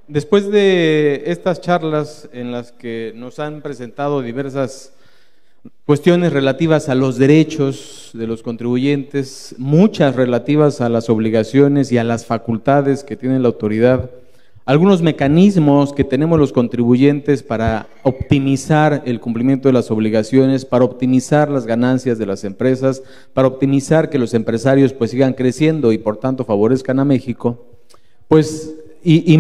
Después de estas charlas en las que nos han presentado diversas cuestiones relativas a los derechos de los contribuyentes, muchas relativas a las obligaciones y a las facultades que tiene la autoridad, algunos mecanismos que tenemos los contribuyentes para optimizar el cumplimiento de las obligaciones, para optimizar las ganancias de las empresas, para optimizar que los empresarios pues sigan creciendo y por tanto favorezcan a México, pues y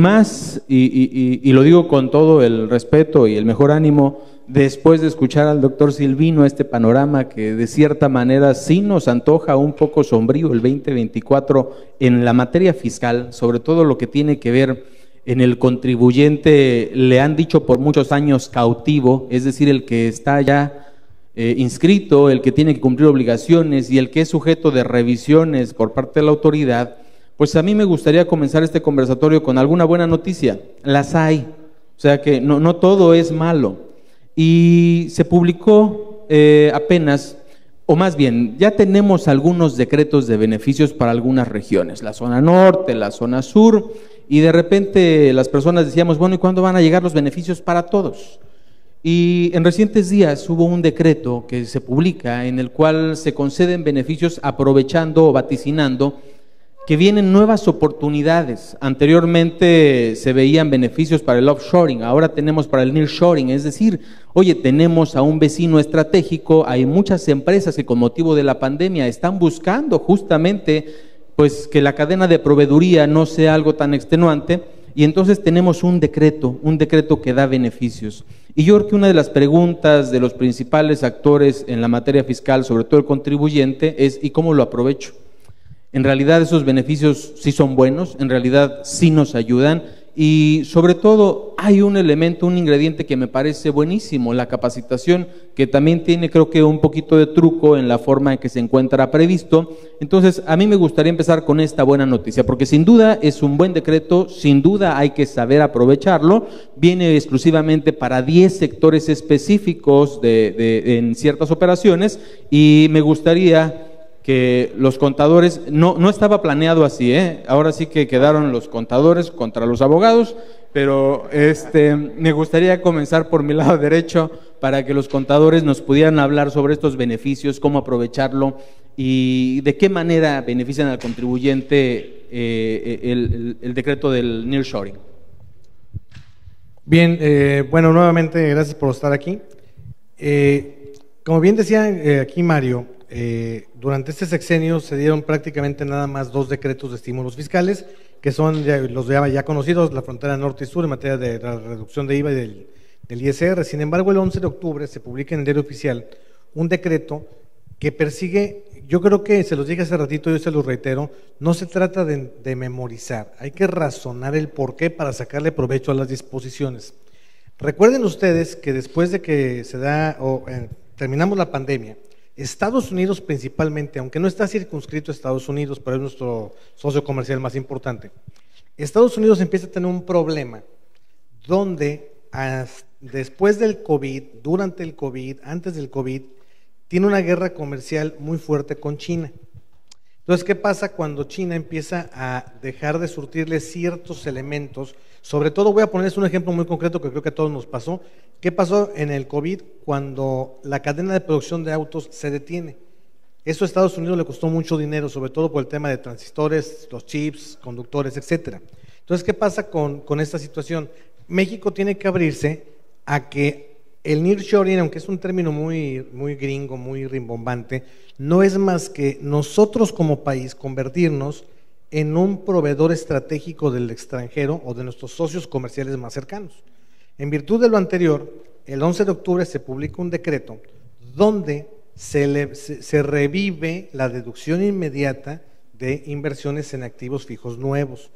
lo digo con todo el respeto y el mejor ánimo, después de escuchar al doctor Silvino este panorama que de cierta manera sí nos antoja un poco sombrío el 2024 en la materia fiscal, sobre todo lo que tiene que ver en el contribuyente, le han dicho por muchos años cautivo, es decir, el que está ya inscrito, el que tiene que cumplir obligaciones y el que es sujeto de revisiones por parte de la autoridad. Pues a mí me gustaría comenzar este conversatorio con alguna buena noticia. Las hay, o sea que no todo es malo. Y se publicó apenas, o más bien, ya tenemos algunos decretos de beneficios para algunas regiones, la zona norte, la zona sur, y de repente las personas decíamos, bueno, ¿y cuándo van a llegar los beneficios para todos? Y en recientes días hubo un decreto que se publica en el cual se conceden beneficios aprovechando o vaticinando que vienen nuevas oportunidades. Anteriormente se veían beneficios para el offshoring, ahora tenemos para el nearshoring, es decir, oye, tenemos a un vecino estratégico, hay muchas empresas que con motivo de la pandemia están buscando justamente pues que la cadena de proveeduría no sea algo tan extenuante, y entonces tenemos un decreto que da beneficios. Y yo creo que una de las preguntas de los principales actores en la materia fiscal, sobre todo el contribuyente, es ¿y cómo lo aprovecho? En realidad esos beneficios sí son buenos, en realidad sí nos ayudan, y sobre todo hay un elemento, un ingrediente que me parece buenísimo, la capacitación, que también tiene creo que un poquito de truco en la forma en que se encuentra previsto. Entonces a mí me gustaría empezar con esta buena noticia, porque sin duda es un buen decreto, sin duda hay que saber aprovecharlo, viene exclusivamente para 10 sectores específicos en ciertas operaciones, y me gustaría que los contadores, no estaba planeado así, ahora sí que quedaron los contadores contra los abogados, pero me gustaría comenzar por mi lado derecho para que los contadores nos pudieran hablar sobre estos beneficios, cómo aprovecharlo y de qué manera benefician al contribuyente el decreto del nearshoring. Bien, bueno, nuevamente gracias por estar aquí. Como bien decía aquí Mario, durante este sexenio se dieron prácticamente nada más 2 decretos de estímulos fiscales, que son los ya conocidos, la frontera norte y sur en materia de la reducción de IVA y del ISR. Sin embargo, el 11 de octubre se publica en el Diario Oficial un decreto que persigue, yo creo que se los dije hace ratito, yo se los reitero, no se trata de memorizar, hay que razonar el porqué para sacarle provecho a las disposiciones. Recuerden ustedes que después de que terminamos la pandemia, Estados Unidos principalmente, aunque no está circunscrito a Estados Unidos, pero es nuestro socio comercial más importante, Estados Unidos empieza a tener un problema donde después del COVID, durante el COVID, antes del COVID, tiene una guerra comercial muy fuerte con China. Entonces, ¿qué pasa cuando China empieza a dejar de surtirle ciertos elementos? Sobre todo voy a ponerles un ejemplo muy concreto que creo que a todos nos pasó. ¿Qué pasó en el COVID cuando la cadena de producción de autos se detiene? Eso a Estados Unidos le costó mucho dinero, sobre todo por el tema de transistores, los chips, conductores, etcétera. Entonces, ¿qué pasa con esta situación? México tiene que abrirse a que el nearshoring, aunque es un término muy gringo, muy rimbombante, no es más que nosotros como país convertirnos en un proveedor estratégico del extranjero o de nuestros socios comerciales más cercanos. En virtud de lo anterior, el 11 de octubre se publica un decreto donde se revive la deducción inmediata de inversiones en activos fijos nuevos.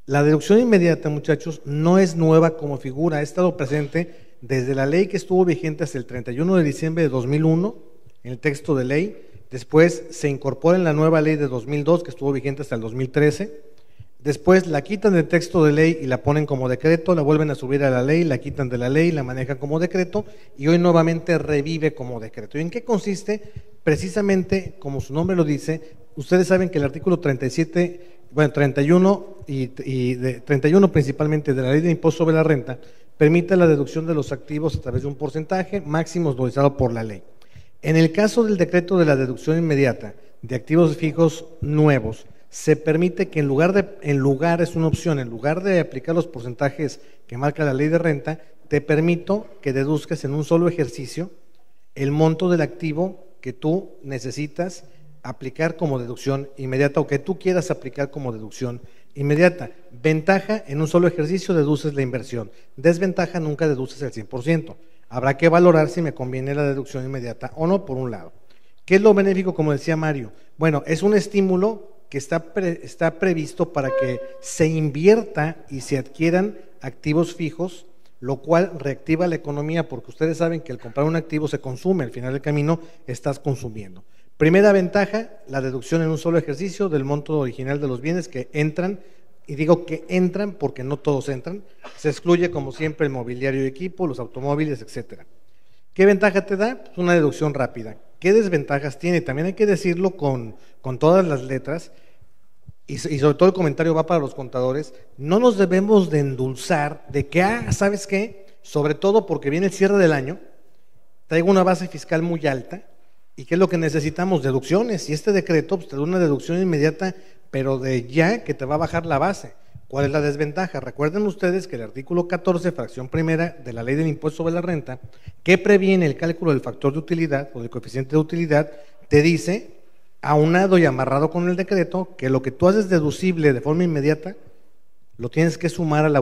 La deducción inmediata, muchachos, no es nueva como figura, ha estado presente desde la ley que estuvo vigente hasta el 31 de diciembre de 2001, en el texto de ley. Después se incorpora en la nueva ley de 2002, que estuvo vigente hasta el 2013. Después la quitan del texto de ley y la ponen como decreto, la vuelven a subir a la ley, la quitan de la ley, la manejan como decreto y hoy nuevamente revive como decreto. ¿Y en qué consiste? Precisamente, como su nombre lo dice, ustedes saben que el artículo 37, bueno, 31 31 principalmente de la ley de impuesto sobre la renta permite la deducción de los activos a través de un porcentaje máximo autorizado por la ley. En el caso del decreto de la deducción inmediata de activos fijos nuevos, se permite que en lugar es una opción, en lugar de aplicar los porcentajes que marca la ley de renta, te permito que deduzcas en un solo ejercicio el monto del activo que tú necesitas aplicar como deducción inmediata o que tú quieras aplicar como deducción inmediata. Ventaja, en un solo ejercicio deduces la inversión. Desventaja, nunca deduces el 100%. Habrá que valorar si me conviene la deducción inmediata o no, por un lado. ¿Qué es lo benéfico, como decía Mario? Bueno, es un estímulo que está previsto para que se invierta y se adquieran activos fijos, lo cual reactiva la economía, porque ustedes saben que al comprar un activo se consume, al final del camino estás consumiendo. Primera ventaja, la deducción en un solo ejercicio del monto original de los bienes que entran, y digo que entran porque no todos entran, se excluye como siempre el mobiliario y equipo, los automóviles, etcétera. ¿Qué ventaja te da? Pues una deducción rápida. ¿Qué desventajas tiene? También hay que decirlo con todas las letras, y sobre todo el comentario va para los contadores, no nos debemos de endulzar de que, ¿sabes qué? Sobre todo porque viene el cierre del año, traigo una base fiscal muy alta, ¿y qué es lo que necesitamos? Deducciones, y este decreto pues, te da una deducción inmediata, pero de ya que te va a bajar la base. ¿Cuál es la desventaja? Recuerden ustedes que el artículo 14, fracción primera de la ley del impuesto sobre la renta, que previene el cálculo del factor de utilidad o del coeficiente de utilidad, te dice, aunado y amarrado con el decreto, que lo que tú haces deducible de forma inmediata, lo tienes que sumar a la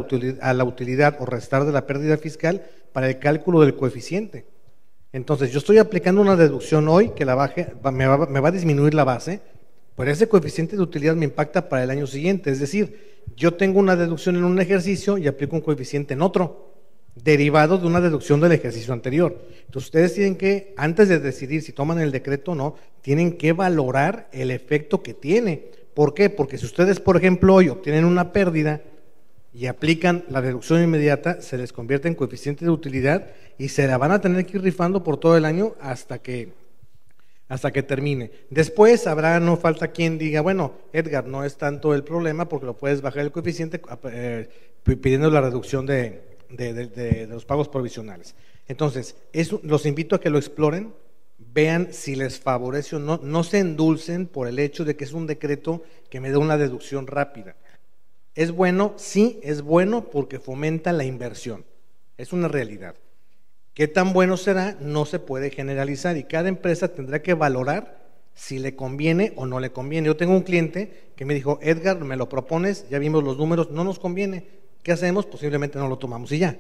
utilidad o restar de la pérdida fiscal para el cálculo del coeficiente. Entonces, yo estoy aplicando una deducción hoy que me va a disminuir la base, pero ese coeficiente de utilidad me impacta para el año siguiente. Es decir, yo tengo una deducción en un ejercicio y aplico un coeficiente en otro, derivado de una deducción del ejercicio anterior. Entonces, ustedes tienen que, antes de decidir si toman el decreto o no, tienen que valorar el efecto que tiene. ¿Por qué? Porque si ustedes, por ejemplo, hoy obtienen una pérdida y aplican la deducción inmediata, se les convierte en coeficiente de utilidad y se la van a tener que ir rifando por todo el año hasta que termine. Después no falta quien diga, bueno, Edgar, no es tanto el problema porque lo puedes bajar el coeficiente pidiendo la reducción de los pagos provisionales. Entonces, los invito a que lo exploren, vean si les favorece o no, no se endulcen por el hecho de que es un decreto que me da una deducción rápida. ¿Es bueno? Sí, es bueno porque fomenta la inversión, es una realidad. ¿Qué tan bueno será? No se puede generalizar y cada empresa tendrá que valorar si le conviene o no le conviene. Yo tengo un cliente que me dijo, Edgar, me lo propones, ya vimos los números, no nos conviene. ¿Qué hacemos? Posiblemente no lo tomamos y ya.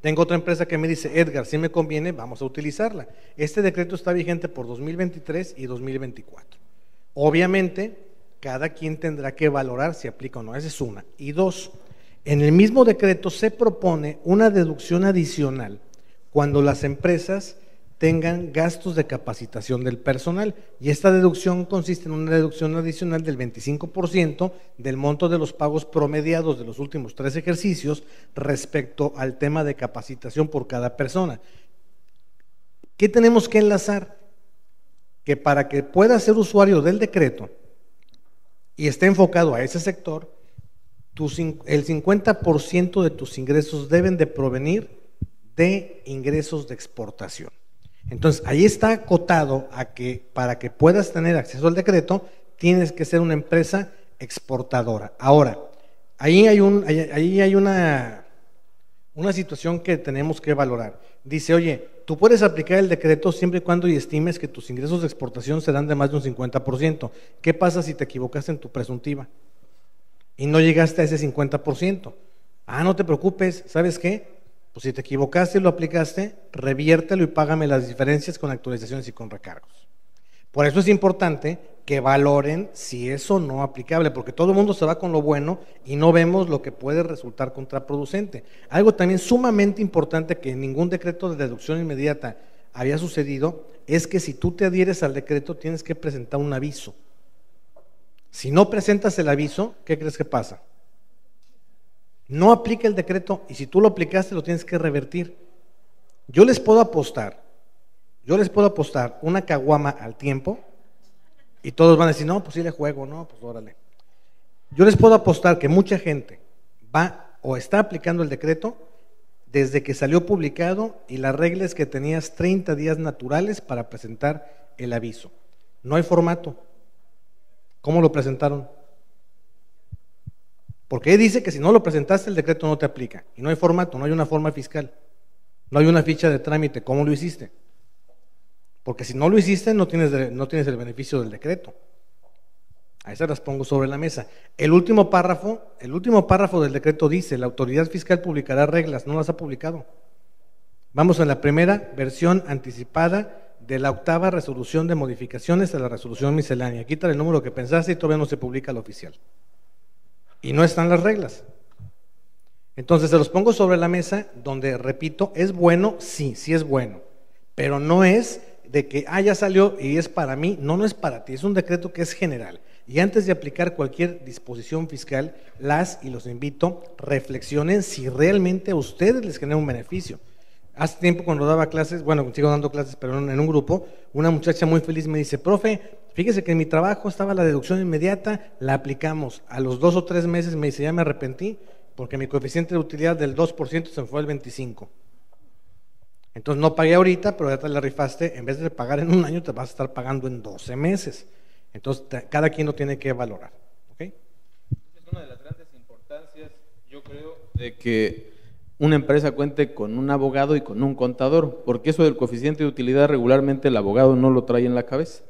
Tengo otra empresa que me dice, Edgar, si me conviene, vamos a utilizarla. Este decreto está vigente por 2023 y 2024. Obviamente, cada quien tendrá que valorar si aplica o no, esa es una. Y dos, en el mismo decreto se propone una deducción adicional cuando las empresas tengan gastos de capacitación del personal. Y esta deducción consiste en una deducción adicional del 25% del monto de los pagos promediados de los últimos 3 ejercicios respecto al tema de capacitación por cada persona. ¿Qué tenemos que enlazar? Que para que pueda ser usuario del decreto y esté enfocado a ese sector, el 50% de tus ingresos deben de provenir de ingresos de exportación. Entonces, ahí está acotado a que para que puedas tener acceso al decreto, tienes que ser una empresa exportadora. Ahora, ahí hay una situación que tenemos que valorar. Dice, oye, tú puedes aplicar el decreto siempre y cuando estimes que tus ingresos de exportación serán de más de un 50%. ¿Qué pasa si te equivocaste en tu presuntiva y no llegaste a ese 50%? No te preocupes, ¿sabes qué? Pues si te equivocaste y lo aplicaste, reviértelo y págame las diferencias con actualizaciones y con recargos. Por eso es importante que valoren si eso no es aplicable, porque todo el mundo se va con lo bueno y no vemos lo que puede resultar contraproducente. Algo también sumamente importante que en ningún decreto de deducción inmediata había sucedido, es que si tú te adhieres al decreto tienes que presentar un aviso. Si no presentas el aviso, ¿qué crees que pasa? no aplica el decreto y si tú lo aplicaste lo tienes que revertir. Yo les puedo apostar una caguama al tiempo y todos van a decir, no, pues sí le juego, no, pues órale. Yo les puedo apostar que mucha gente va o está aplicando el decreto desde que salió publicado y la regla es que tenías 30 días naturales para presentar el aviso. No hay formato. ¿Cómo lo presentaron? Porque dice que si no lo presentaste el decreto no te aplica y no hay formato, no hay una forma fiscal, no hay una ficha de trámite. ¿Cómo lo hiciste? Porque si no lo hiciste no tienes el beneficio del decreto. Ahí se las pongo sobre la mesa. El último párrafo del decreto dice: la autoridad fiscal publicará reglas. No las ha publicado. Vamos a la primera versión anticipada de la 8ª resolución de modificaciones de la resolución miscelánea. Quítale el número que pensaste y todavía no se publica la oficial. Y no están las reglas. Entonces se los pongo sobre la mesa donde, repito, es bueno, sí es bueno, pero no es de que, ya salió y es para mí. No, no es para ti, es un decreto que es general. Y antes de aplicar cualquier disposición fiscal, y los invito, reflexionen si realmente a ustedes les genera un beneficio. Hace tiempo cuando daba clases, bueno, sigo dando clases, pero en un grupo, una muchacha muy feliz me dice: profe, fíjese que en mi trabajo estaba la deducción inmediata, la aplicamos. A los 2 o 3 meses me dice: ya me arrepentí, porque mi coeficiente de utilidad del 2% se me fue al 25%. Entonces no pagué ahorita, pero ya te la rifaste, en vez de pagar en un año, te vas a estar pagando en 12 meses. Entonces cada quien lo tiene que valorar. ¿Okay? Es una de las grandes importancias, yo creo, de que una empresa cuente con un abogado y con un contador, porque eso del coeficiente de utilidad regularmente el abogado no lo trae en la cabeza.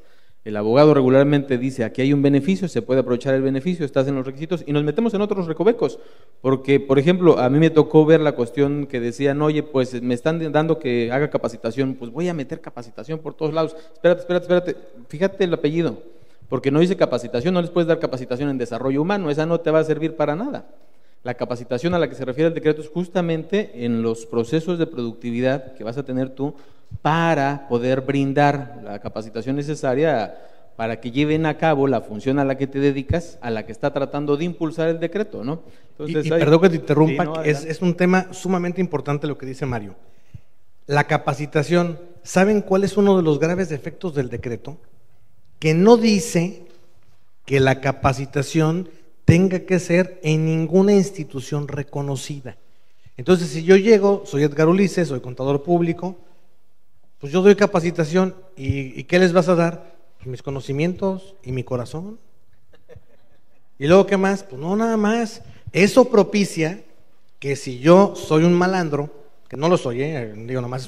El abogado regularmente dice: aquí hay un beneficio, se puede aprovechar el beneficio, estás en los requisitos, y nos metemos en otros recovecos, porque, por ejemplo, a mí me tocó ver la cuestión que decían: oye, pues me están dando que haga capacitación, pues voy a meter capacitación por todos lados. Espérate, fíjate el apellido, porque no dice capacitación, no les puedes dar capacitación en desarrollo humano, esa no te va a servir para nada. La capacitación a la que se refiere el decreto es justamente en los procesos de productividad que vas a tener tú para poder brindar la capacitación necesaria para que lleven a cabo la función a la que te dedicas, a la que está tratando de impulsar el decreto, ¿no? Entonces, perdón que te interrumpa, sí, no, es un tema sumamente importante lo que dice Mario. La capacitación, ¿saben cuál es uno de los graves defectos del decreto? Que no dice que la capacitación tenga que ser en ninguna institución reconocida. Entonces, si yo llego, soy Edgar Ulises, soy contador público, pues yo doy capacitación, ¿y qué les vas a dar? Pues mis conocimientos y mi corazón. ¿Y luego qué más? Pues no, nada más. Eso propicia que si yo soy un malandro, que no lo soy, digo, nomás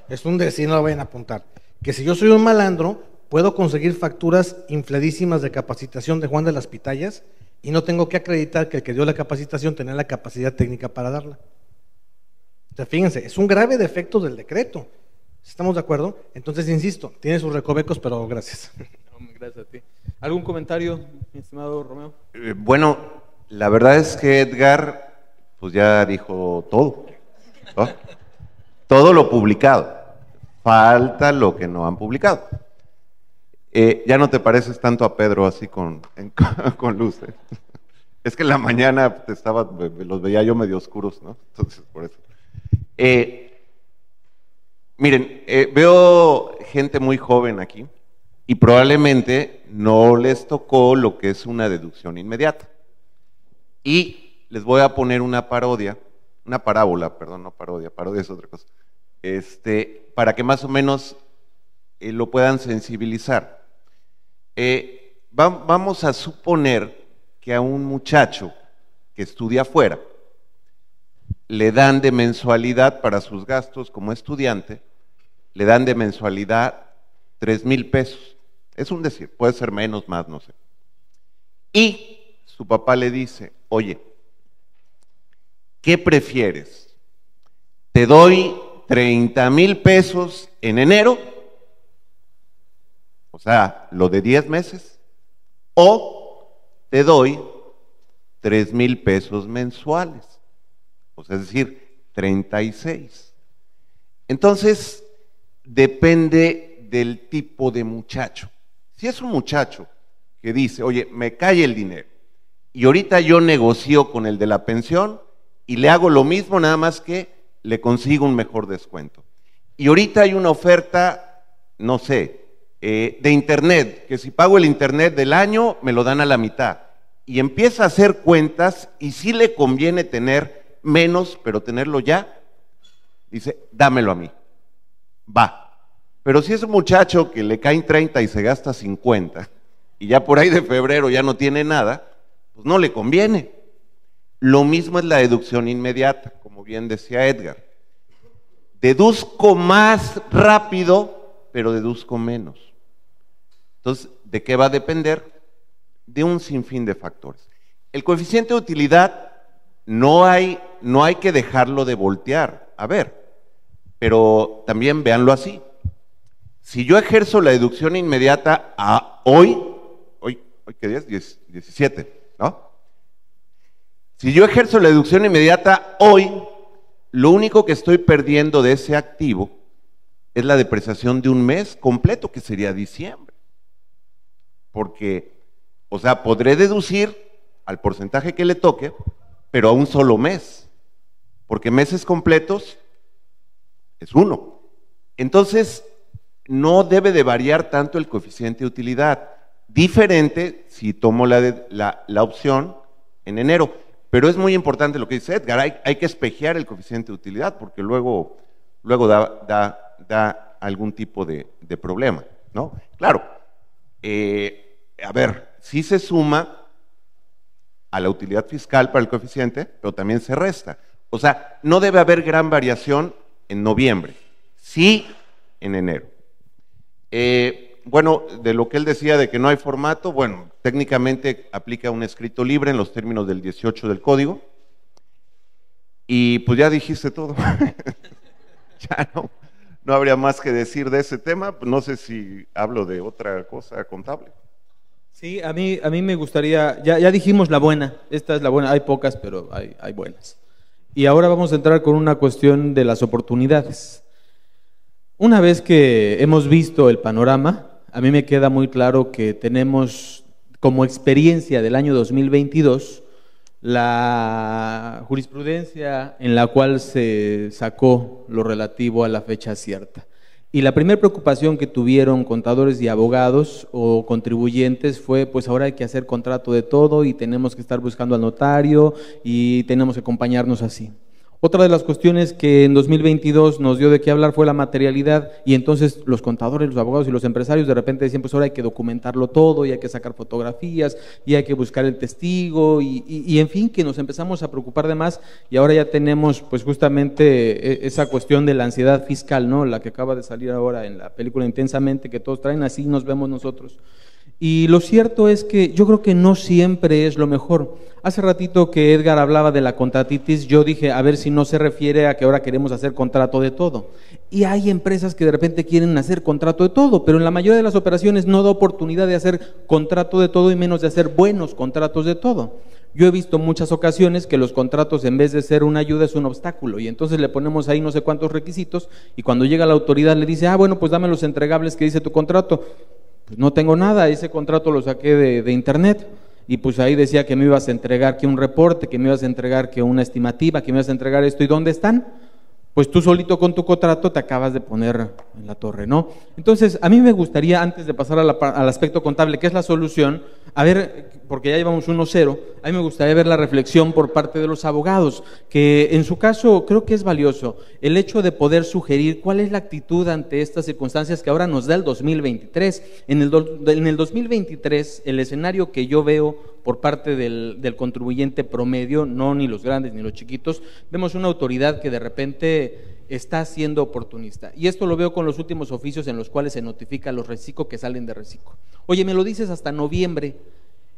es un decir, no lo vayan a apuntar, que si yo soy un malandro, puedo conseguir facturas infladísimas de capacitación de Juan de las Pitayas y no tengo que acreditar que el que dio la capacitación tenía la capacidad técnica para darla. O sea, fíjense, es un grave defecto del decreto. ¿Estamos de acuerdo? Entonces, insisto, tiene sus recovecos, pero gracias. Gracias a ti. ¿Algún comentario, mi estimado Romeo? Bueno, la verdad es que Edgar, pues ya dijo todo, ¿no? Todo lo publicado. Falta lo que no han publicado. Ya no te pareces tanto a Pedro así con luz. Es que en la mañana los veía yo medio oscuros, ¿no? Entonces, por eso. Miren, veo gente muy joven aquí y probablemente no les tocó lo que es una deducción inmediata. Y les voy a poner una parábola, no parodia, parodia es otra cosa, para que más o menos lo puedan sensibilizar. Vamos a suponer que a un muchacho que estudia afuera le dan de mensualidad para sus gastos como estudiante, le dan de mensualidad 3,000 pesos. Es un decir, puede ser menos, más, no sé. Y su papá le dice: oye, ¿qué prefieres? ¿Te doy 30,000 pesos en enero? O sea, lo de 10 meses. ¿O te doy 3,000 pesos mensuales? O sea, es decir, 36. Entonces, depende del tipo de muchacho. Si es un muchacho que dice: oye, me cae el dinero y ahorita yo negocio con el de la pensión y le hago lo mismo, nada más que le consigo un mejor descuento. Y ahorita hay una oferta, no sé, de internet, que si pago el internet del año, me lo dan a la mitad. Y empieza a hacer cuentas y sí le conviene tener menos, pero tenerlo ya, dice, dámelo a mí. Va. Pero si es un muchacho que le caen 30 y se gasta 50, y ya por ahí de febrero ya no tiene nada, pues no le conviene. Lo mismo es la deducción inmediata, como bien decía Edgar. Deduzco más rápido, pero deduzco menos. Entonces, ¿de qué va a depender? De un sinfín de factores. El coeficiente de utilidad no hay que dejarlo de voltear. A ver, pero también véanlo así. Si yo ejerzo la deducción inmediata a hoy ¿qué día es? 17, ¿no? Si yo ejerzo la deducción inmediata hoy, lo único que estoy perdiendo de ese activo es la depreciación de un mes completo, que sería diciembre. Porque, o sea, podré deducir al porcentaje que le toque, pero a un solo mes, porque meses completos es 1. Entonces, no debe de variar tanto el coeficiente de utilidad. Diferente si tomo la opción en enero. Pero es muy importante lo que dice Edgar, hay que espejear el coeficiente de utilidad, porque luego da algún tipo de problema, ¿no? Claro, a ver, sí se suma a la utilidad fiscal para el coeficiente, pero también se resta. O sea, no debe haber gran variación en noviembre, sí en enero. Bueno, de lo que él decía de que no hay formato, bueno, técnicamente aplica un escrito libre en los términos del 18 del código, y pues ya dijiste todo. Ya no habría más que decir de ese tema. No sé si hablo de otra cosa contable. Sí, a mí me gustaría, ya dijimos la buena, esta es la buena, hay pocas, pero hay buenas. Y ahora vamos a entrar con una cuestión de las oportunidades. Una vez que hemos visto el panorama, a mí me queda muy claro que tenemos como experiencia del año 2022 la jurisprudencia en la cual se sacó lo relativo a la fecha cierta. Y la primera preocupación que tuvieron contadores y abogados o contribuyentes fue, pues ahora hay que hacer contrato de todo y tenemos que estar buscando al notario y tenemos que acompañarnos así. Otra de las cuestiones que en 2022 nos dio de qué hablar fue la materialidad, y entonces los contadores, los abogados y los empresarios de repente decían, pues ahora hay que documentarlo todo y hay que sacar fotografías y hay que buscar el testigo y en fin, que nos empezamos a preocupar de más, y ahora ya tenemos pues justamente esa cuestión de la ansiedad fiscal, ¿no? La que acaba de salir ahora en la película Intensamente, que todos traen, así nos vemos nosotros. Y lo cierto es que yo creo que no siempre es lo mejor. Hace ratito que Edgar hablaba de la contratitis, yo dije, a ver si no se refiere a que ahora queremos hacer contrato de todo. Y hay empresas que de repente quieren hacer contrato de todo, pero en la mayoría de las operaciones no da oportunidad de hacer contrato de todo y menos de hacer buenos contratos de todo. Yo he visto muchas ocasiones que los contratos, en vez de ser una ayuda, es un obstáculo, y entonces le ponemos ahí no sé cuántos requisitos, y cuando llega la autoridad le dice, bueno, pues dame los entregables que dice tu contrato. Pues no tengo nada, ese contrato lo saqué de internet, y pues ahí decía que me ibas a entregar que un reporte, que me ibas a entregar que una estimativa, que me ibas a entregar esto, ¿y dónde están? Pues tú solito con tu contrato te acabas de poner en la torre, ¿no? Entonces, a mí me gustaría, antes de pasar al aspecto contable, que es la solución, a ver, porque ya llevamos 1-0, a mí me gustaría ver la reflexión por parte de los abogados, que en su caso creo que es valioso el hecho de poder sugerir cuál es la actitud ante estas circunstancias que ahora nos da el 2023. En el 2023, el escenario que yo veo por parte del contribuyente promedio, no ni los grandes ni los chiquitos, vemos una autoridad que de repente está siendo oportunista. Y esto lo veo con los últimos oficios en los cuales se notifica a los reciclo que salen de reciclo. Oye, me lo dices hasta noviembre.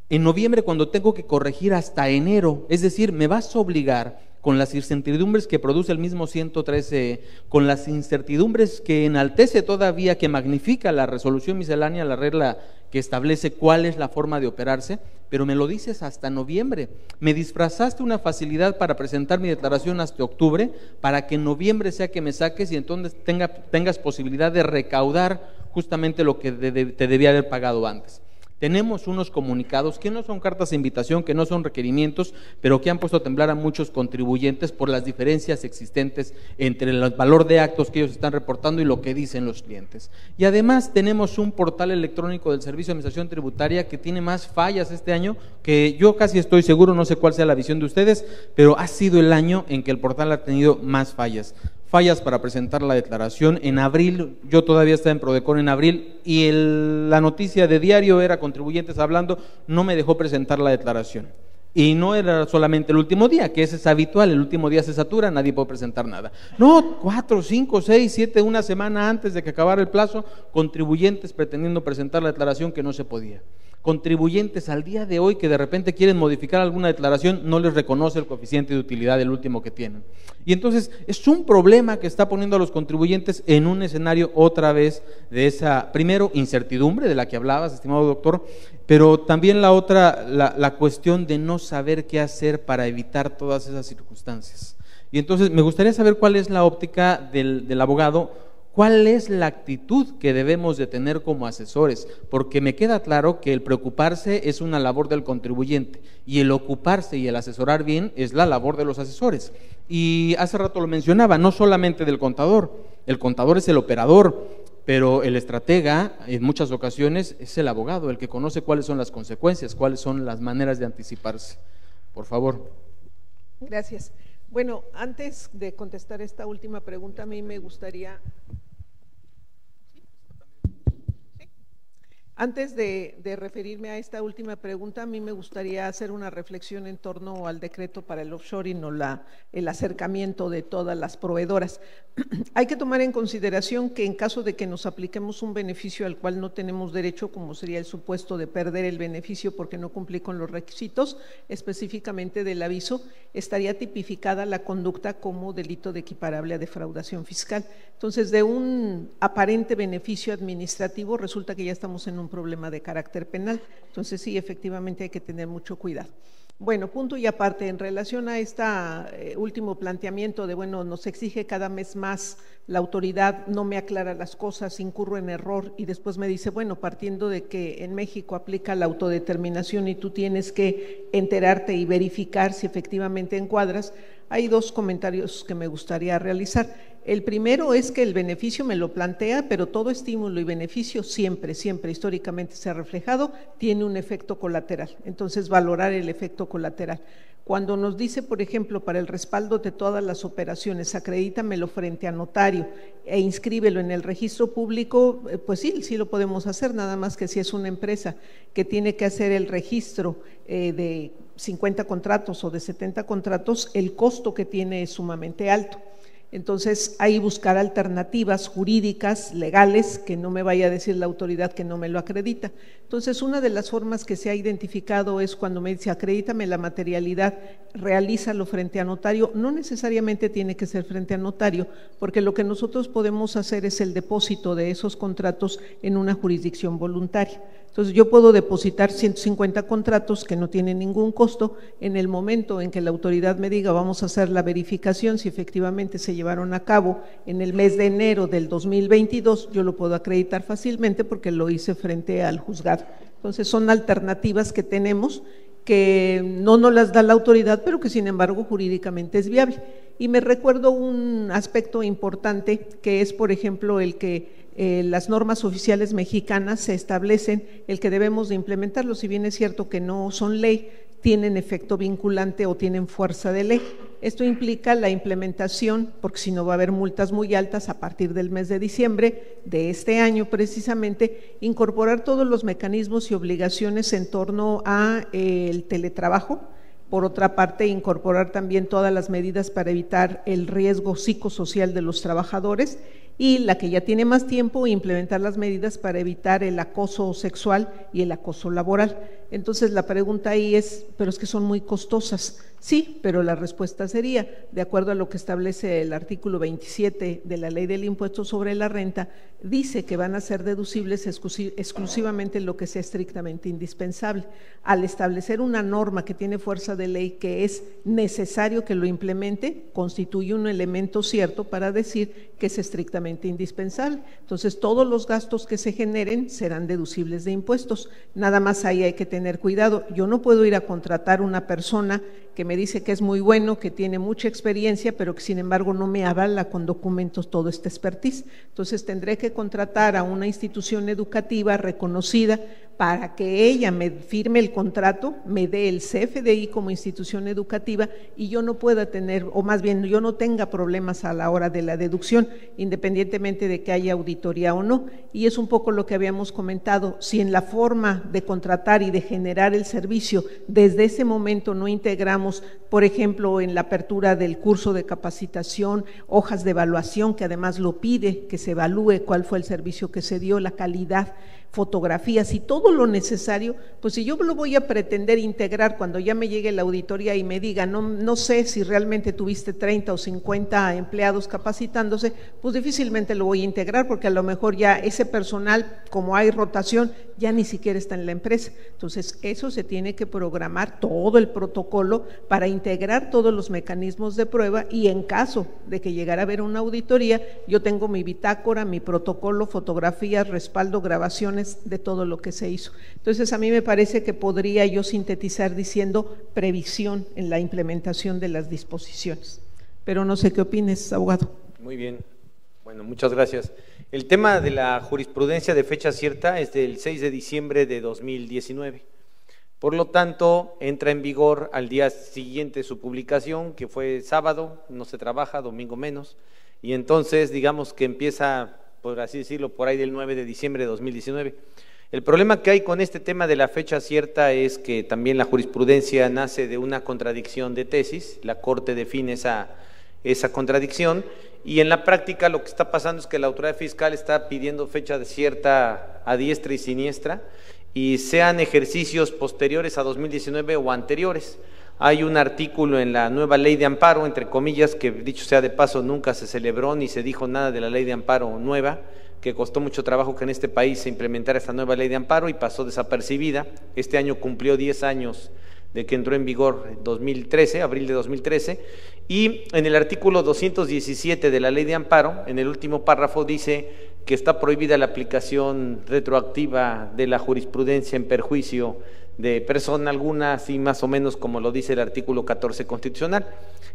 En noviembre, cuando tengo que corregir hasta enero, es decir, me vas a obligar con las incertidumbres que produce el mismo 113, con las incertidumbres que enaltece todavía, que magnifica la resolución miscelánea, la regla que establece cuál es la forma de operarse, pero me lo dices hasta noviembre. Me disfrazaste una facilidad para presentar mi declaración hasta octubre, para que en noviembre sea que me saques y entonces tengas posibilidad de recaudar justamente lo que te debía haber pagado antes. Tenemos unos comunicados que no son cartas de invitación, que no son requerimientos, pero que han puesto a temblar a muchos contribuyentes por las diferencias existentes entre el valor de actos que ellos están reportando y lo que dicen los clientes. Y además tenemos un portal electrónico del Servicio de Administración Tributaria que tiene más fallas este año, que yo casi estoy seguro, no sé cuál sea la visión de ustedes, pero ha sido el año en que el portal ha tenido más fallas. Fallas para presentar la declaración en abril, yo todavía estaba en Prodecon en abril y la noticia de diario era contribuyentes hablando, no me dejó presentar la declaración. Y no era solamente el último día, que ese es habitual, el último día se satura, nadie puede presentar nada. No, 4, 5, 6, 7, una semana antes de que acabara el plazo, contribuyentes pretendiendo presentar la declaración que no se podía. Contribuyentes al día de hoy que de repente quieren modificar alguna declaración, no les reconoce el coeficiente de utilidad del último que tienen. Y entonces es un problema que está poniendo a los contribuyentes en un escenario otra vez de esa, primero, incertidumbre de la que hablabas, estimado doctor, pero también la otra, la cuestión de no saber qué hacer para evitar todas esas circunstancias. Y entonces me gustaría saber cuál es la óptica del abogado. ¿Cuál es la actitud que debemos de tener como asesores? Porque me queda claro que el preocuparse es una labor del contribuyente y el ocuparse y el asesorar bien es la labor de los asesores. Y hace rato lo mencionaba, no solamente del contador, el contador es el operador, pero el estratega en muchas ocasiones es el abogado, el que conoce cuáles son las consecuencias, cuáles son las maneras de anticiparse. Por favor. Gracias. Bueno, antes de contestar esta última pregunta, a mí me gustaría… Antes de referirme a esta última pregunta, a mí me gustaría hacer una reflexión en torno al decreto para el offshoring o el acercamiento de todas las proveedoras. Hay que tomar en consideración que en caso de que nos apliquemos un beneficio al cual no tenemos derecho, como sería el supuesto de perder el beneficio porque no cumplí con los requisitos, específicamente del aviso, estaría tipificada la conducta como delito de equiparable a defraudación fiscal. Entonces, de un aparente beneficio administrativo resulta que ya estamos en un problema de carácter penal. Entonces sí, efectivamente hay que tener mucho cuidado. Bueno, punto y aparte, en relación a este último planteamiento de, bueno, nos exige cada mes más la autoridad, no me aclara las cosas, incurro en error y después me dice, bueno, partiendo de que en México aplica la autodeterminación y tú tienes que enterarte y verificar si efectivamente encuadras, hay dos comentarios que me gustaría realizar. El primero es que el beneficio me lo plantea, pero todo estímulo y beneficio siempre históricamente se ha reflejado, tiene un efecto colateral. Entonces, valorar el efecto colateral. Cuando nos dice, por ejemplo, para el respaldo de todas las operaciones, acredítamelo frente a notario e inscríbelo en el registro público, pues sí lo podemos hacer, nada más que si es una empresa que tiene que hacer el registro de 50 contratos o de 70 contratos, el costo que tiene es sumamente alto. Entonces, ahí buscar alternativas jurídicas, legales, que no me vaya a decir la autoridad que no me lo acredita. Entonces, una de las formas que se ha identificado es cuando me dice, acredítame la materialidad, realízalo frente a notario. No necesariamente tiene que ser frente a notario, porque lo que nosotros podemos hacer es el depósito de esos contratos en una jurisdicción voluntaria. Entonces, yo puedo depositar 150 contratos que no tienen ningún costo. En el momento en que la autoridad me diga, vamos a hacer la verificación si efectivamente se llevaron a cabo en el mes de enero del 2022, yo lo puedo acreditar fácilmente porque lo hice frente al juzgado. Entonces, son alternativas que tenemos que no nos las da la autoridad, pero que sin embargo jurídicamente es viable. Y me recuerdo un aspecto importante que es, por ejemplo, el que las normas oficiales mexicanas se establecen el que debemos de implementarlo, si bien es cierto que no son ley, tienen efecto vinculante o tienen fuerza de ley. Esto implica la implementación, porque si no va a haber multas muy altas a partir del mes de diciembre de este año precisamente, incorporar todos los mecanismos y obligaciones en torno a el teletrabajo. Por otra parte, incorporar también todas las medidas para evitar el riesgo psicosocial de los trabajadores y la que ya tiene más tiempo, implementar las medidas para evitar el acoso sexual y el acoso laboral. Entonces, la pregunta ahí es, pero es que son muy costosas. Sí, pero la respuesta sería, de acuerdo a lo que establece el artículo 27 de la Ley del Impuesto sobre la Renta, dice que van a ser deducibles exclusivamente lo que sea estrictamente indispensable. Al establecer una norma que tiene fuerza de ley que es necesario que lo implemente, constituye un elemento cierto para decir que es estrictamente estrictamente indispensable. Entonces, todos los gastos que se generen serán deducibles de impuestos. Nada más ahí hay que tener cuidado. Yo no puedo ir a contratar una persona que me dice que es muy bueno, que tiene mucha experiencia, pero que sin embargo no me avala con documentos todo este expertise. Entonces, tendré que contratar a una institución educativa reconocida para que ella me firme el contrato, me dé el CFDI como institución educativa y yo no pueda tener, o más bien yo no tenga problemas a la hora de la deducción, independientemente de que haya auditoría o no. Y es un poco lo que habíamos comentado, si en la forma de contratar y de generar el servicio, desde ese momento no integramos, por ejemplo, en la apertura del curso de capacitación, hojas de evaluación, que además lo pide, que se evalúe cuál fue el servicio que se dio, la calidad, fotografías y todo lo necesario, pues si yo lo voy a pretender integrar cuando ya me llegue la auditoría y me diga, no sé si realmente tuviste 30 o 50 empleados capacitándose, pues difícilmente lo voy a integrar porque a lo mejor ya ese personal, como hay rotación, ya ni siquiera está en la empresa. Entonces, eso se tiene que programar todo el protocolo para integrar todos los mecanismos de prueba y en caso de que llegara a haber una auditoría, yo tengo mi bitácora, mi protocolo, fotografías, respaldo, grabaciones de todo lo que se hizo. Entonces, a mí me parece que podría yo sintetizar diciendo previsión en la implementación de las disposiciones. Pero no sé qué opines, abogado. Muy bien. Bueno, muchas gracias. El tema de la jurisprudencia de fecha cierta es del 6 de diciembre de 2019. Por lo tanto, entra en vigor al día siguiente de su publicación, que fue sábado, no se trabaja, domingo menos, y entonces digamos que empieza, por así decirlo, por ahí del 9 de diciembre de 2019. El problema que hay con este tema de la fecha cierta es que también la jurisprudencia nace de una contradicción de tesis, la Corte define esa contradicción, y en la práctica lo que está pasando es que la autoridad fiscal está pidiendo fecha cierta a diestra y siniestra, y sean ejercicios posteriores a 2019 o anteriores. Hay un artículo en la nueva ley de amparo, entre comillas, que dicho sea de paso nunca se celebró ni se dijo nada de la ley de amparo nueva, que costó mucho trabajo que en este país se implementara esta nueva ley de amparo y pasó desapercibida. Este año cumplió 10 años de que entró en vigor 2013, abril de 2013, y en el artículo 217 de la ley de amparo, en el último párrafo dice que está prohibida la aplicación retroactiva de la jurisprudencia en perjuicio de persona alguna, así más o menos como lo dice el artículo 14 constitucional.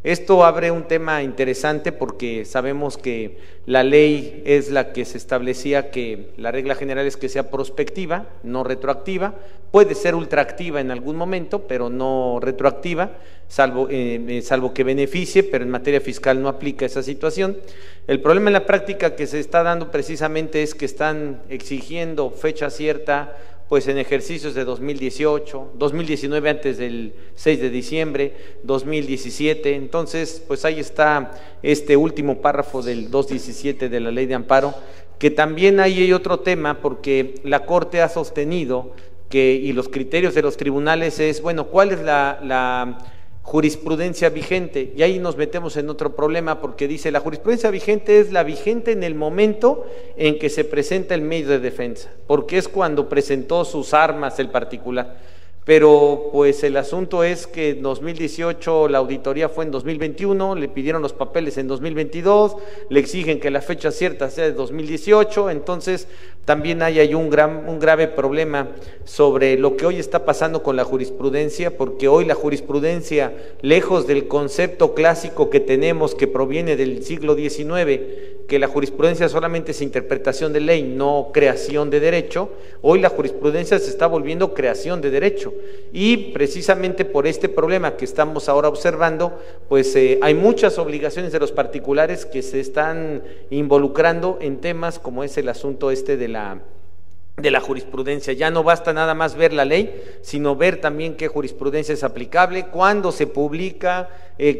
Esto abre un tema interesante porque sabemos que la ley es la que se establecía que la regla general es que sea prospectiva, no retroactiva, puede ser ultraactiva en algún momento, pero no retroactiva, salvo que beneficie, pero en materia fiscal no aplica esa situación. El problema en la práctica que se está dando precisamente es que están exigiendo fecha cierta pues en ejercicios de 2018, 2019 antes del 6 de diciembre, 2017, entonces pues ahí está este último párrafo del 217 de la ley de amparo, que también ahí hay otro tema porque la Corte ha sostenido que, y los criterios de los tribunales es, bueno, ¿cuál es la jurisprudencia vigente? Y ahí nos metemos en otro problema porque dice la jurisprudencia vigente es la vigente en el momento en que se presenta el medio de defensa, porque es cuando presentó sus armas el particular. Pero pues el asunto es que en 2018 la auditoría fue en 2021, le pidieron los papeles en 2022, le exigen que la fecha cierta sea de 2018, entonces también hay ahí un grave problema sobre lo que hoy está pasando con la jurisprudencia, porque hoy la jurisprudencia, lejos del concepto clásico que tenemos que proviene del siglo XIX, que la jurisprudencia solamente es interpretación de ley, no creación de derecho, hoy la jurisprudencia se está volviendo creación de derecho. Y precisamente por este problema que estamos ahora observando, pues hay muchas obligaciones de los particulares que se están involucrando en temas como es el asunto este de la jurisprudencia. Ya no basta nada más ver la ley, sino ver también qué jurisprudencia es aplicable, cuándo se publica,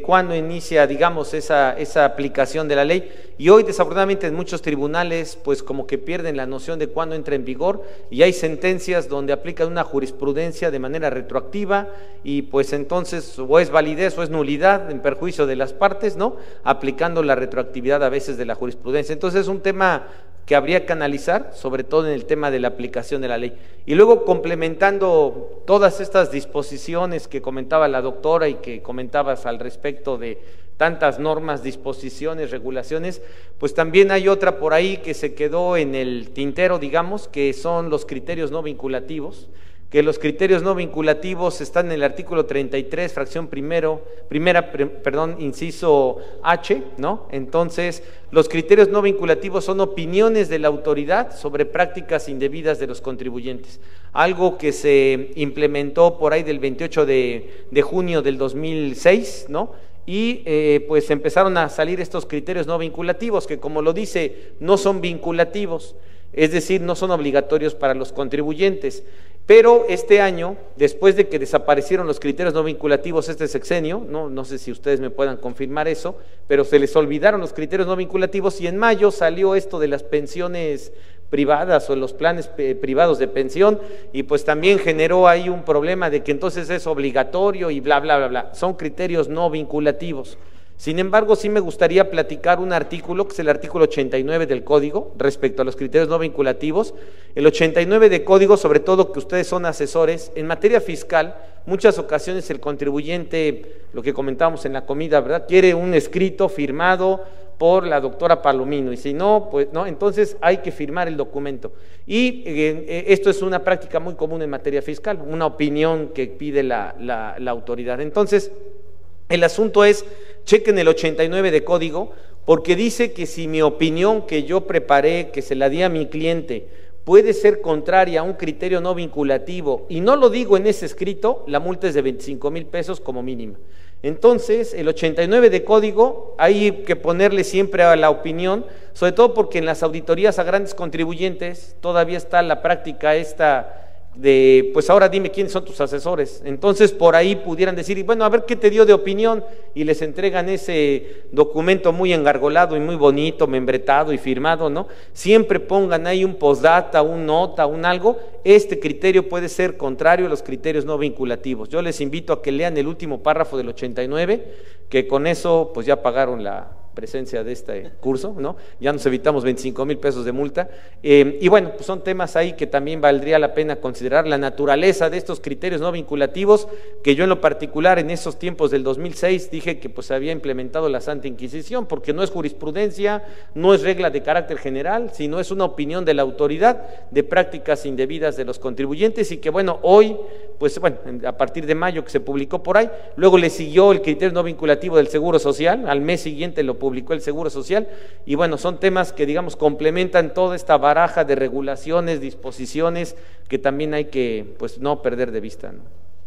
cuándo inicia, digamos, esa aplicación de la ley. Y hoy, desafortunadamente, en muchos tribunales, pues como que pierden la noción de cuándo entra en vigor, y hay sentencias donde aplican una jurisprudencia de manera retroactiva, y pues entonces o es validez o es nulidad en perjuicio de las partes, ¿no? Aplicando la retroactividad a veces de la jurisprudencia. Entonces es un tema que habría que analizar, sobre todo en el tema de la aplicación de la ley. Y luego complementando todas estas disposiciones que comentaba la doctora y que comentabas al respecto de tantas normas, disposiciones, regulaciones, pues también hay otra por ahí que se quedó en el tintero, digamos, que son los criterios no vinculativos, que los criterios no vinculativos están en el artículo 33, fracción primera, inciso H, ¿no? Entonces, los criterios no vinculativos son opiniones de la autoridad sobre prácticas indebidas de los contribuyentes, algo que se implementó por ahí del 28 de junio del 2006, ¿no? Y pues empezaron a salir estos criterios no vinculativos, que como lo dice, no son vinculativos, es decir, no son obligatorios para los contribuyentes. Pero este año, después de que desaparecieron los criterios no vinculativos este sexenio, no sé si ustedes me puedan confirmar eso, pero se les olvidaron los criterios no vinculativos y en mayo salió esto de las pensiones privadas o los planes privados de pensión y pues también generó ahí un problema de que entonces es obligatorio y bla, bla, bla, bla. Son criterios no vinculativos. Sin embargo, sí me gustaría platicar un artículo, que es el artículo 89 del Código, respecto a los criterios no vinculativos. El 89 de Código, sobre todo que ustedes son asesores, en materia fiscal, muchas ocasiones el contribuyente, lo que comentábamos en la comida, ¿verdad?, quiere un escrito firmado por la doctora Palomino, y si no, pues no, entonces hay que firmar el documento. Y esto es una práctica muy común en materia fiscal, una opinión que pide la autoridad. Entonces, el asunto es, chequen el 89 de Código, porque dice que si mi opinión que yo preparé, que se la di a mi cliente, puede ser contraria a un criterio no vinculativo, y no lo digo en ese escrito, la multa es de 25,000 pesos como mínima. Entonces, el 89 de Código, hay que ponerle siempre a la opinión, sobre todo porque en las auditorías a grandes contribuyentes todavía está la práctica esta de, pues ahora dime quiénes son tus asesores. Entonces por ahí pudieran decir, bueno, a ver qué te dio de opinión, y les entregan ese documento muy engargolado y muy bonito, membretado y firmado, ¿no? Siempre pongan ahí un postdata, un nota, un algo. Este criterio puede ser contrario a los criterios no vinculativos. Yo les invito a que lean el último párrafo del 89, que con eso pues ya pagaron la presencia de este curso, ¿no? Ya nos evitamos 25,000 pesos de multa, y bueno, pues son temas ahí que también valdría la pena considerar, la naturaleza de estos criterios no vinculativos, que yo en lo particular en esos tiempos del 2006 dije que pues había implementado la Santa Inquisición, porque no es jurisprudencia, no es regla de carácter general, sino es una opinión de la autoridad de prácticas indebidas de los contribuyentes, y que bueno, hoy, pues bueno, a partir de mayo que se publicó por ahí, luego le siguió el criterio no vinculativo del Seguro Social, al mes siguiente lo publicó el Seguro Social, y bueno, son temas que digamos complementan toda esta baraja de regulaciones, disposiciones que también hay que pues no perder de vista, ¿no?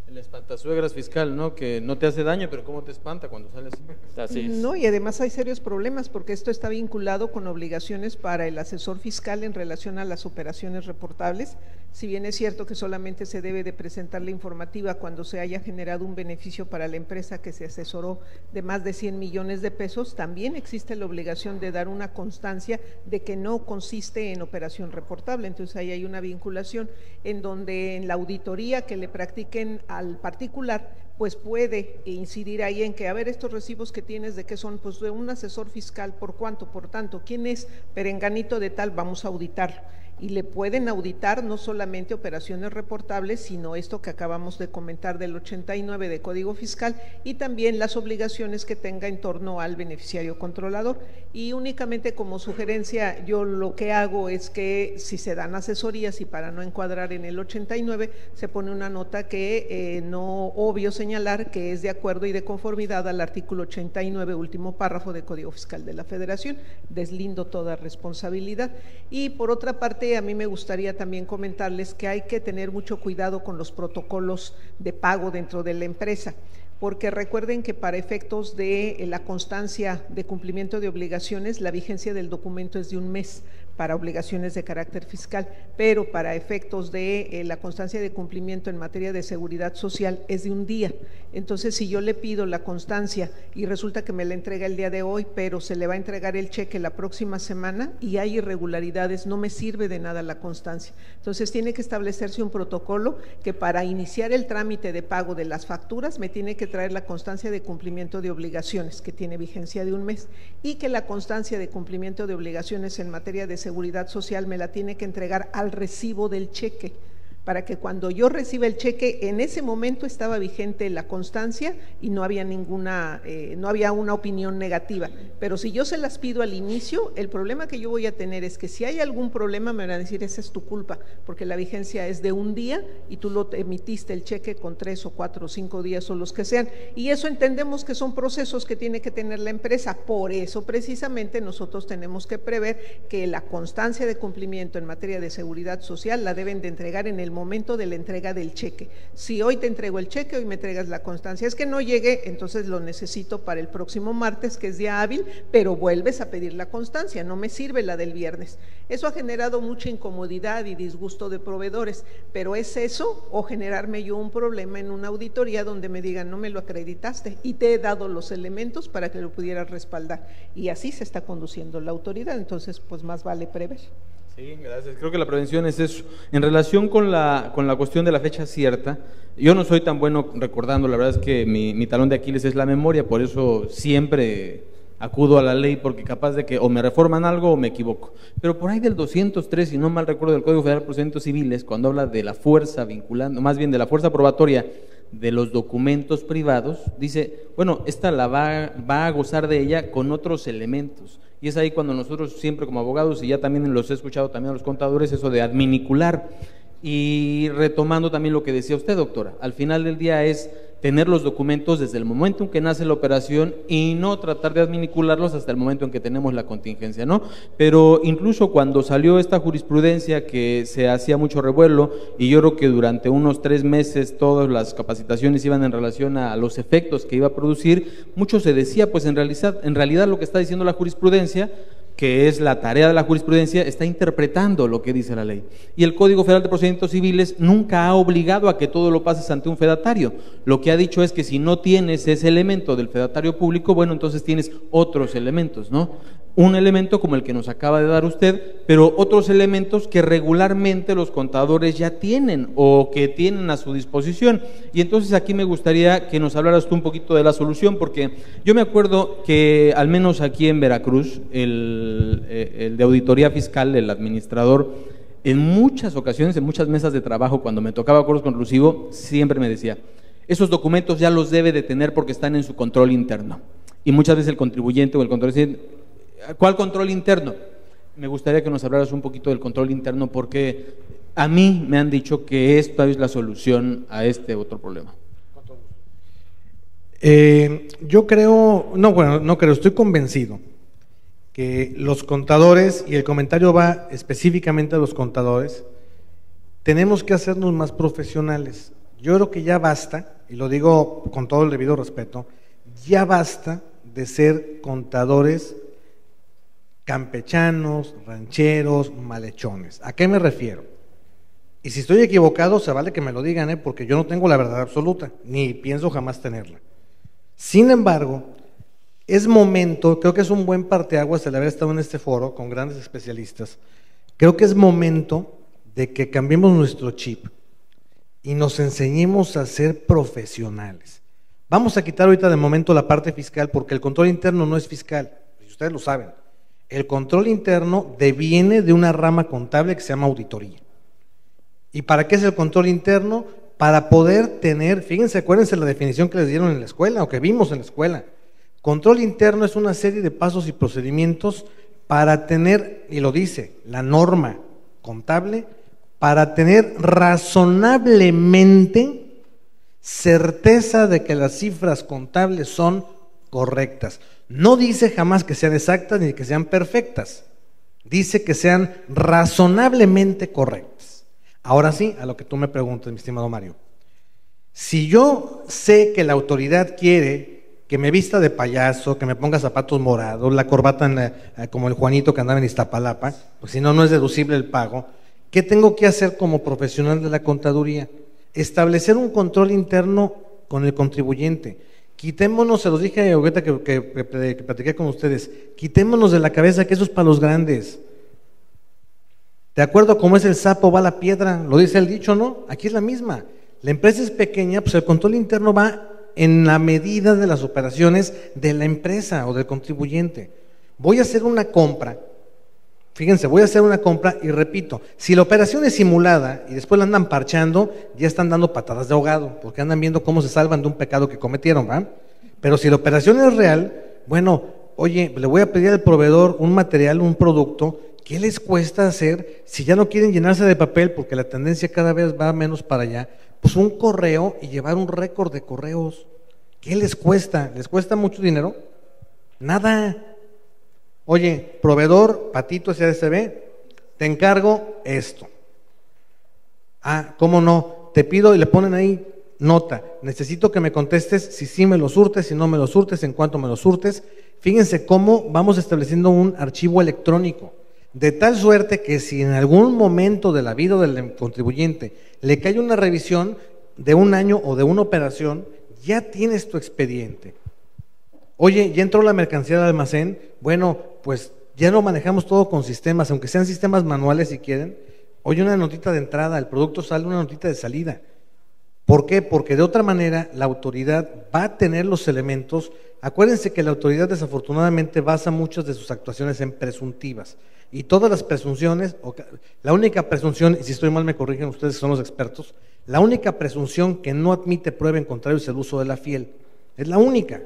El espantasuegras fiscal, ¿no? Que no te hace daño, pero cómo te espanta cuando sales. Así es. No, y además hay serios problemas porque esto está vinculado con obligaciones para el asesor fiscal en relación a las operaciones reportables. Si bien es cierto que solamente se debe de presentar la informativa cuando se haya generado un beneficio para la empresa que se asesoró de más de 100 millones de pesos, también existe la obligación de dar una constancia de que no consiste en operación reportable. Entonces ahí hay una vinculación en donde en la auditoría que le practiquen al particular, pues puede incidir ahí en que, a ver, estos recibos que tienes, ¿de qué son? Pues de un asesor fiscal, ¿por cuánto? Por tanto, ¿quién es? Perenganito de tal, vamos a auditarlo. Y le pueden auditar no solamente operaciones reportables, sino esto que acabamos de comentar del 89 de Código Fiscal, y también las obligaciones que tenga en torno al beneficiario controlador. Y únicamente como sugerencia, yo lo que hago es que si se dan asesorías, y para no encuadrar en el 89, se pone una nota que no obvio señalar que es de acuerdo y de conformidad al artículo 89, último párrafo de Código Fiscal de la Federación. Deslindo toda responsabilidad. Y por otra parte, a mí me gustaría también comentarles que hay que tener mucho cuidado con los protocolos de pago dentro de la empresa, porque recuerden que para efectos de la constancia de cumplimiento de obligaciones, la vigencia del documento es de 1 mes para obligaciones de carácter fiscal, pero para efectos de la constancia de cumplimiento en materia de seguridad social es de 1 día. Entonces, si yo le pido la constancia y resulta que me la entrega el día de hoy, pero se le va a entregar el cheque la próxima semana y hay irregularidades, no me sirve de nada la constancia. Entonces, tiene que establecerse un protocolo que para iniciar el trámite de pago de las facturas me tiene que traer la constancia de cumplimiento de obligaciones, que tiene vigencia de 1 mes, y que la constancia de cumplimiento de obligaciones en materia de Seguridad Social me la tiene que entregar al recibo del cheque, para que cuando yo reciba el cheque, en ese momento estaba vigente la constancia y no había no había una opinión negativa. Pero si yo se las pido al inicio, el problema que yo voy a tener es que si hay algún problema me van a decir, esa es tu culpa, porque la vigencia es de un día y tú lo emitiste el cheque con 3 o 4 o 5 días o los que sean. Y eso entendemos que son procesos que tiene que tener la empresa. Por eso precisamente nosotros tenemos que prever que la constancia de cumplimiento en materia de seguridad social la deben de entregar en el momento de la entrega del cheque. Si hoy te entrego el cheque, hoy me entregas la constancia. Es que no llegue, entonces lo necesito para el próximo martes, que es día hábil, pero vuelves a pedir la constancia, no me sirve la del viernes. Eso ha generado mucha incomodidad y disgusto de proveedores, pero ¿es eso o generarme yo un problema en una auditoría donde me digan, no me lo acreditaste y te he dado los elementos para que lo pudieras respaldar? Y así se está conduciendo la autoridad, entonces pues más vale prever. Sí, gracias. Creo que la prevención es eso. En relación con la cuestión de la fecha cierta, yo no soy tan bueno recordando, la verdad es que mi talón de Aquiles es la memoria, por eso siempre acudo a la ley, porque capaz de que o me reforman algo o me equivoco. Pero por ahí del 203, si no mal recuerdo, del Código Federal de Procedimientos Civiles, cuando habla de la fuerza vinculante, más bien de la fuerza probatoria de los documentos privados, dice, bueno, esta la va a gozar de ella con otros elementos. Y es ahí cuando nosotros siempre como abogados, y ya también los he escuchado también a los contadores, eso de adminicular. Y retomando también lo que decía usted, doctora, al final del día es tener los documentos desde el momento en que nace la operación y no tratar de adminicularlos hasta el momento en que tenemos la contingencia, ¿no? Pero incluso cuando salió esta jurisprudencia que se hacía mucho revuelo, y yo creo que durante unos 3 meses todas las capacitaciones iban en relación a los efectos que iba a producir, mucho se decía, pues en realidad lo que está diciendo la jurisprudencia, que es la tarea de la jurisprudencia, está interpretando lo que dice la ley. Y el Código Federal de Procedimientos Civiles nunca ha obligado a que todo lo pases ante un fedatario. Lo que ha dicho es que si no tienes ese elemento del fedatario público, bueno, entonces tienes otros elementos, ¿no? Un elemento como el que nos acaba de dar usted, pero otros elementos que regularmente los contadores ya tienen o que tienen a su disposición. Y entonces aquí me gustaría que nos hablaras tú un poquito de la solución, porque yo me acuerdo que al menos aquí en Veracruz, el de auditoría fiscal, el administrador, en muchas ocasiones, en muchas mesas de trabajo, cuando me tocaba acuerdos conclusivos, siempre me decía, esos documentos ya los debe de tener porque están en su control interno. Y muchas veces el contribuyente o el contador dice, ¿cuál control interno? Me gustaría que nos hablaras un poquito del control interno, porque a mí me han dicho que esta es la solución a este otro problema. Yo creo, no creo, estoy convencido que los contadores, y el comentario va específicamente a los contadores, tenemos que hacernos más profesionales. Yo creo que ya basta, y lo digo con todo el debido respeto, ya basta de ser contadores campechanos, rancheros, malhechones. ¿A qué me refiero? Y si estoy equivocado, se vale que me lo digan, porque yo no tengo la verdad absoluta, ni pienso jamás tenerla. Sin embargo, es momento, creo que es un buen parteaguas el haber estado en este foro con grandes especialistas, creo que es momento de que cambiemos nuestro chip y nos enseñemos a ser profesionales. Vamos a quitar ahorita de momento la parte fiscal, porque el control interno no es fiscal, y ustedes lo saben. El control interno deviene de una rama contable que se llama auditoría. ¿Y para qué es el control interno? Para poder tener, fíjense, acuérdense la definición que les dieron en la escuela o que vimos en la escuela. Control interno es una serie de pasos y procedimientos para tener, y lo dice la norma contable, para tener razonablemente certeza de que las cifras contables son correctas. No dice jamás que sean exactas ni que sean perfectas, dice que sean razonablemente correctas. Ahora sí, a lo que tú me preguntas, mi estimado Mario. Si yo sé que la autoridad quiere que me vista de payaso, que me ponga zapatos morados, la corbata como el Juanito que andaba en Iztapalapa, pues si no, no es deducible el pago, ¿qué tengo que hacer como profesional de la contaduría? Establecer un control interno con el contribuyente. Quitémonos, se los dije ahorita que platiqué con ustedes, quitémonos de la cabeza que eso es para los grandes. De acuerdo a cómo es el sapo va la piedra, lo dice el dicho, ¿no? Aquí es la misma. La empresa es pequeña, pues el control interno va en la medida de las operaciones de la empresa o del contribuyente. Voy a hacer una compra Fíjense, voy a hacer una compra y repito, si la operación es simulada y después la andan parchando, ya están dando patadas de ahogado, porque andan viendo cómo se salvan de un pecado que cometieron, ¿va? Pero si la operación es real, bueno, oye, le voy a pedir al proveedor un material, un producto, ¿qué les cuesta hacer si ya no quieren llenarse de papel porque la tendencia cada vez va menos para allá? Pues un correo y llevar un récord de correos. ¿Qué les cuesta? ¿Les cuesta mucho dinero? Nada. Oye, proveedor, Patito SADCB, te encargo esto. Ah, ¿cómo no? Te pido y le ponen ahí nota. Necesito que me contestes si sí me lo surtes, si no me lo surtes, en cuánto me lo surtes. Fíjense cómo vamos estableciendo un archivo electrónico. De tal suerte que si en algún momento de la vida del contribuyente le cae una revisión de un año o de una operación, ya tienes tu expediente. Oye, ya entró la mercancía al almacén, bueno, pues ya no manejamos todo con sistemas, aunque sean sistemas manuales si quieren. Oye, una notita de entrada, el producto sale, una notita de salida. ¿Por qué? Porque de otra manera la autoridad va a tener los elementos. Acuérdense que la autoridad desafortunadamente basa muchas de sus actuaciones en presuntivas. Y todas las presunciones, la única presunción, y si estoy mal me corrigen ustedes que son los expertos, la única presunción que no admite prueba en contrario es el uso de la fiel. Es la única.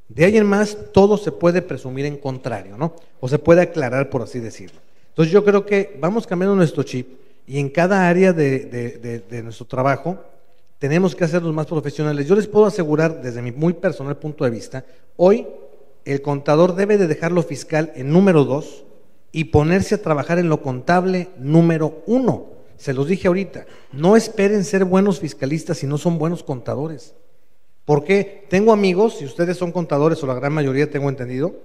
De ahí en más, todo se puede presumir en contrario, ¿no? O se puede aclarar, por así decirlo. Entonces yo creo que vamos cambiando nuestro chip y en cada área de nuestro trabajo tenemos que hacernos más profesionales. Yo les puedo asegurar, desde mi muy personal punto de vista, hoy el contador debe de dejar lo fiscal en número 2 y ponerse a trabajar en lo contable número 1. Se los dije ahorita, no esperen ser buenos fiscalistas si no son buenos contadores. ¿Por qué? Tengo amigos, si ustedes son contadores o la gran mayoría tengo entendido,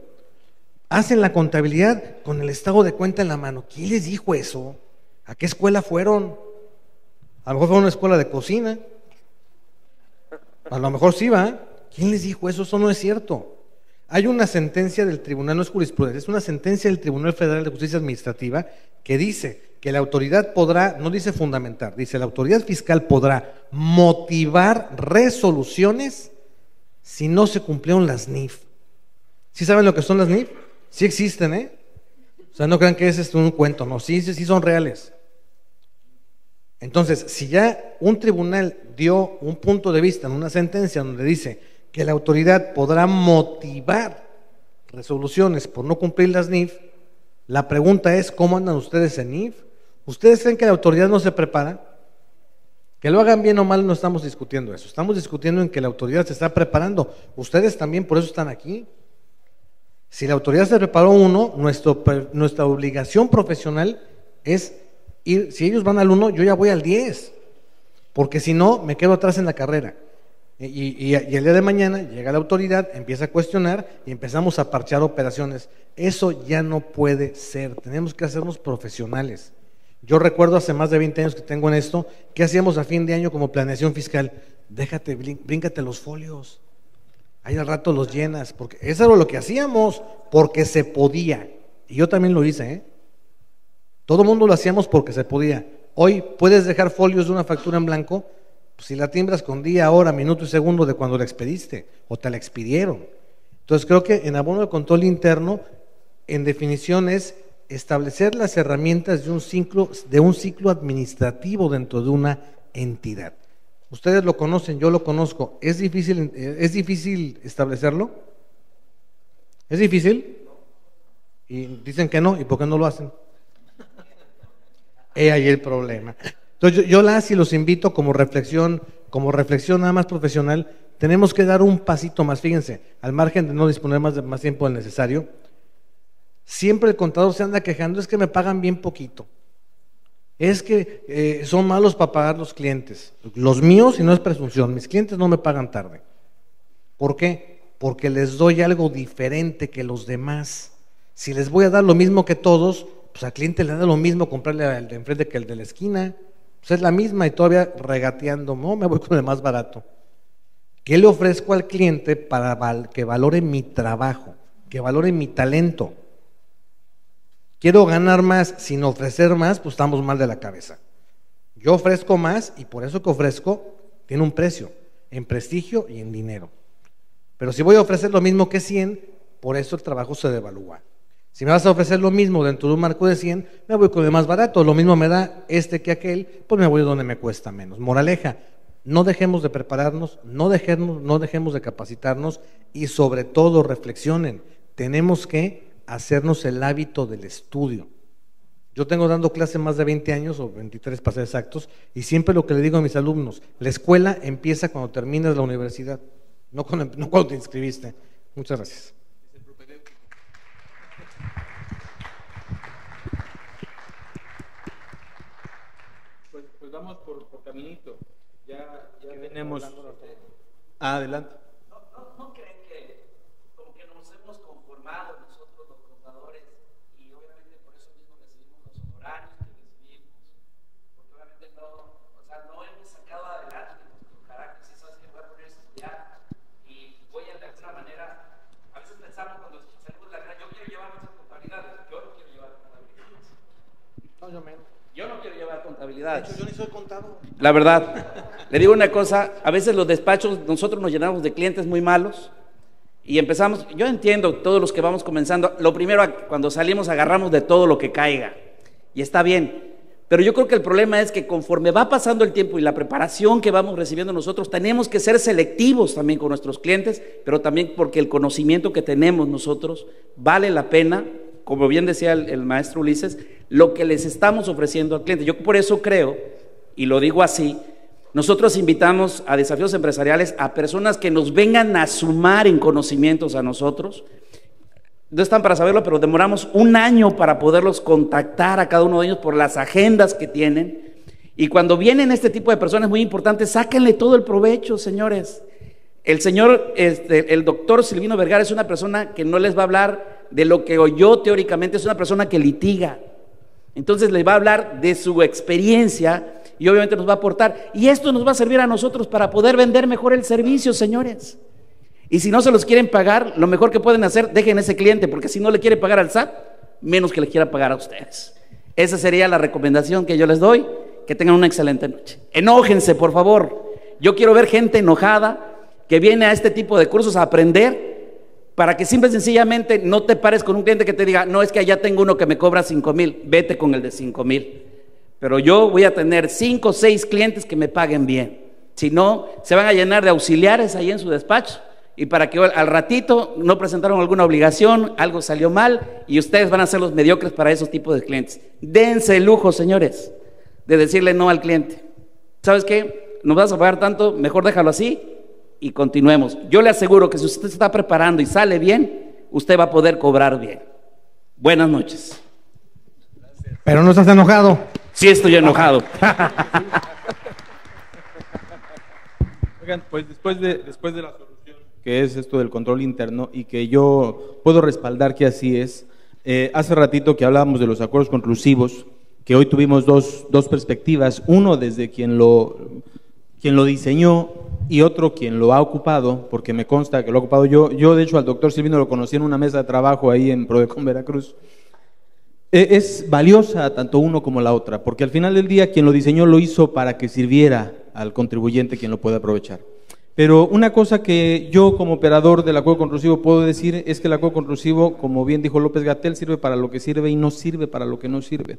hacen la contabilidad con el estado de cuenta en la mano. ¿Quién les dijo eso? ¿A qué escuela fueron? A lo mejor fue una escuela de cocina. A lo mejor sí va. ¿Quién les dijo eso? Eso no es cierto. Hay una sentencia del tribunal, no es jurisprudencia, es una sentencia del Tribunal Federal de Justicia Administrativa que dice que la autoridad podrá, no dice fundamentar, dice la autoridad fiscal podrá motivar resoluciones si no se cumplieron las NIF. ¿Sí saben lo que son las NIF? Sí existen, ¿eh? O sea, no crean que es un cuento, no, sí son reales. Entonces, si ya un tribunal dio un punto de vista en una sentencia donde dice que la autoridad podrá motivar resoluciones por no cumplir las NIF, la pregunta es, ¿cómo andan ustedes en NIF? ¿Ustedes creen que la autoridad no se prepara? Que lo hagan bien o mal no estamos discutiendo eso, estamos discutiendo en que la autoridad se está preparando. Ustedes también por eso están aquí. Si la autoridad se preparó nuestra obligación profesional es ir, si ellos van al 1, yo ya voy al 10, porque si no, me quedo atrás en la carrera. Y el día de mañana llega la autoridad, empieza a cuestionar y empezamos a parchar operaciones. Eso ya no puede ser, tenemos que hacernos profesionales. Yo recuerdo hace más de 20 años que tengo en esto, ¿qué hacíamos a fin de año como planeación fiscal? Bríncate los folios, ahí al rato los llenas, porque eso era lo que hacíamos, porque se podía. Y yo también lo hice, ¿eh? Todo el mundo lo hacíamos porque se podía. Hoy puedes dejar folios de una factura en blanco, pues si la timbras con día, hora, minuto y segundo de cuando la expediste o te la expidieron. Entonces creo que en abono de control interno, en definición es establecer las herramientas de un ciclo administrativo dentro de una entidad. Ustedes lo conocen, yo lo conozco. ¿Es difícil establecerlo? ¿Es difícil? Y dicen que no, ¿y por qué no lo hacen? Ahí el problema. Entonces yo los invito como reflexión nada más profesional, tenemos que dar un pasito más, fíjense, al margen de no disponer más tiempo del necesario. Siempre el contador se anda quejando, es que me pagan bien poquito, es que son malos para pagar los clientes, los míos, y no es presunción, mis clientes no me pagan tarde. ¿Por qué? Porque les doy algo diferente que los demás. Si les voy a dar lo mismo que todos, pues al cliente le da lo mismo comprarle al de enfrente que el de la esquina. Pues es la misma y todavía regateando, no, me voy con el más barato. ¿Qué le ofrezco al cliente para que valore mi trabajo, que valore mi talento? Quiero ganar más sin ofrecer más, pues estamos mal de la cabeza. Yo ofrezco más y por eso que ofrezco tiene un precio, en prestigio y en dinero. Pero si voy a ofrecer lo mismo que 100, por eso el trabajo se devalúa. Si me vas a ofrecer lo mismo dentro de un marco de 100, me voy con el más barato. Lo mismo me da este que aquel, pues me voy donde me cuesta menos. Moraleja, no dejemos de prepararnos, no dejemos de capacitarnos y sobre todo reflexionen. Tenemos que hacernos el hábito del estudio. Yo tengo dando clase más de 20 años, o 23 para ser exactos, y siempre lo que le digo a mis alumnos, la escuela empieza cuando terminas la universidad, no cuando te inscribiste. Muchas gracias. Pues vamos por caminito. Ya tenemos. Adelante. ¿No creen que como que nos hemos conformado nosotros los contadores y obviamente por eso mismo recibimos los honorarios que recibimos? Porque obviamente no hemos sacado adelante nuestro carácter. Si sabes que voy a poner a estudiar y voy a de alguna manera, a veces pensamos cuando salimos de la carrera, yo quiero llevar muchas contabilidades, yo no quiero llevar contabilidades. No, yo menos. Yo no quiero llevar contabilidades. De hecho, yo ni soy contador. La verdad, le digo una cosa, a veces los despachos, nosotros nos llenamos de clientes muy malos y empezamos, yo entiendo todos los que vamos comenzando, lo primero cuando salimos agarramos de todo lo que caiga y está bien, pero yo creo que el problema es que conforme va pasando el tiempo y la preparación que vamos recibiendo nosotros, tenemos que ser selectivos también con nuestros clientes, pero también porque el conocimiento que tenemos nosotros vale la pena, como bien decía el maestro Ulises, lo que les estamos ofreciendo al cliente. Yo por eso creo, y lo digo así, nosotros invitamos a Desafíos Empresariales a personas que nos vengan a sumar en conocimientos a nosotros. No están para saberlo, pero demoramos 1 año para poderlos contactar a cada uno de ellos por las agendas que tienen. Y cuando vienen este tipo de personas muy importantes, sáquenle todo el provecho, señores. El doctor Silvino Vergara es una persona que no les va a hablar de lo que oyó teóricamente, es una persona que litiga. Entonces les va a hablar de su experiencia y obviamente nos va a aportar. Y esto nos va a servir a nosotros para poder vender mejor el servicio, señores. Y si no se los quieren pagar, lo mejor que pueden hacer, dejen ese cliente, porque si no le quiere pagar al SAT, menos que le quiera pagar a ustedes. Esa sería la recomendación que yo les doy. Que tengan una excelente noche. Enójense, por favor. Yo quiero ver gente enojada que viene a este tipo de cursos a aprender, para que simple y sencillamente no te pares con un cliente que te diga, no, es que allá tengo uno que me cobra 5,000, vete con el de 5,000. Pero yo voy a tener 5 o 6 clientes que me paguen bien. Si no, se van a llenar de auxiliares ahí en su despacho, y para que al ratito no presentaron alguna obligación, algo salió mal, y ustedes van a ser los mediocres para esos tipos de clientes. Dense el lujo, señores, de decirle no al cliente. ¿Sabes qué? Nos vas a pagar tanto, mejor déjalo así y continuemos. Yo le aseguro que si usted se está preparando y sale bien, usted va a poder cobrar bien. Buenas noches. Pero no estás enojado. Sí, estoy enojado. Oigan, pues después de la solución, que es esto del control interno, y que yo puedo respaldar que así es, hace ratito que hablábamos de los acuerdos conclusivos, que hoy tuvimos dos perspectivas, uno desde quien lo diseñó y otro quien lo ha ocupado, porque me consta que lo he ocupado yo. Yo de hecho al doctor Silvino lo conocí en una mesa de trabajo ahí en Prodecon Veracruz. Es valiosa tanto uno como la otra, porque al final del día quien lo diseñó lo hizo para que sirviera al contribuyente quien lo pueda aprovechar. Pero una cosa que yo como operador del acuerdo conclusivo puedo decir es que el acuerdo conclusivo, como bien dijo López-Gatell, sirve para lo que sirve y no sirve para lo que no sirve.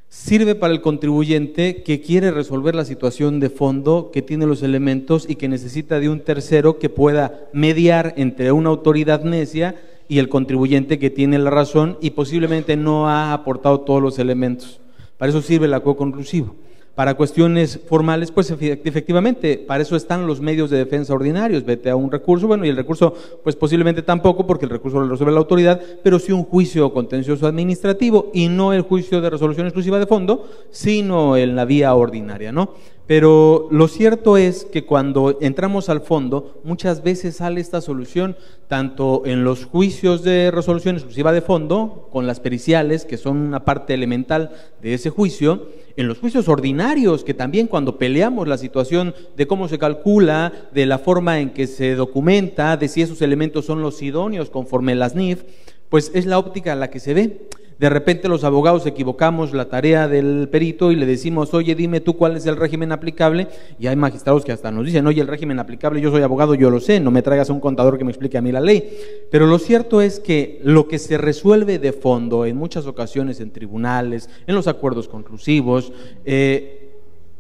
Sirve para el contribuyente que quiere resolver la situación de fondo, que tiene los elementos y que necesita de un tercero que pueda mediar entre una autoridad necia y el contribuyente que tiene la razón y posiblemente no ha aportado todos los elementos. Para eso sirve el acuerdo conclusivo. Para cuestiones formales, pues efectivamente, para eso están los medios de defensa ordinarios. Vete a un recurso, bueno, y el recurso, pues posiblemente tampoco, porque el recurso lo resuelve la autoridad, pero sí un juicio contencioso administrativo, y no el juicio de resolución exclusiva de fondo, sino en la vía ordinaria, ¿no? Pero lo cierto es que cuando entramos al fondo, muchas veces sale esta solución, tanto en los juicios de resolución exclusiva de fondo, con las periciales, que son una parte elemental de ese juicio, en los juicios ordinarios, que también cuando peleamos la situación de cómo se calcula, de la forma en que se documenta, de si esos elementos son los idóneos conforme las NIF, pues es la óptica a la que se ve. De repente los abogados equivocamos la tarea del perito y le decimos, oye, dime tú cuál es el régimen aplicable, y hay magistrados que hasta nos dicen, oye, el régimen aplicable, yo soy abogado, yo lo sé, no me traigas a un contador que me explique a mí la ley. Pero lo cierto es que lo que se resuelve de fondo en muchas ocasiones en tribunales, en los acuerdos conclusivos,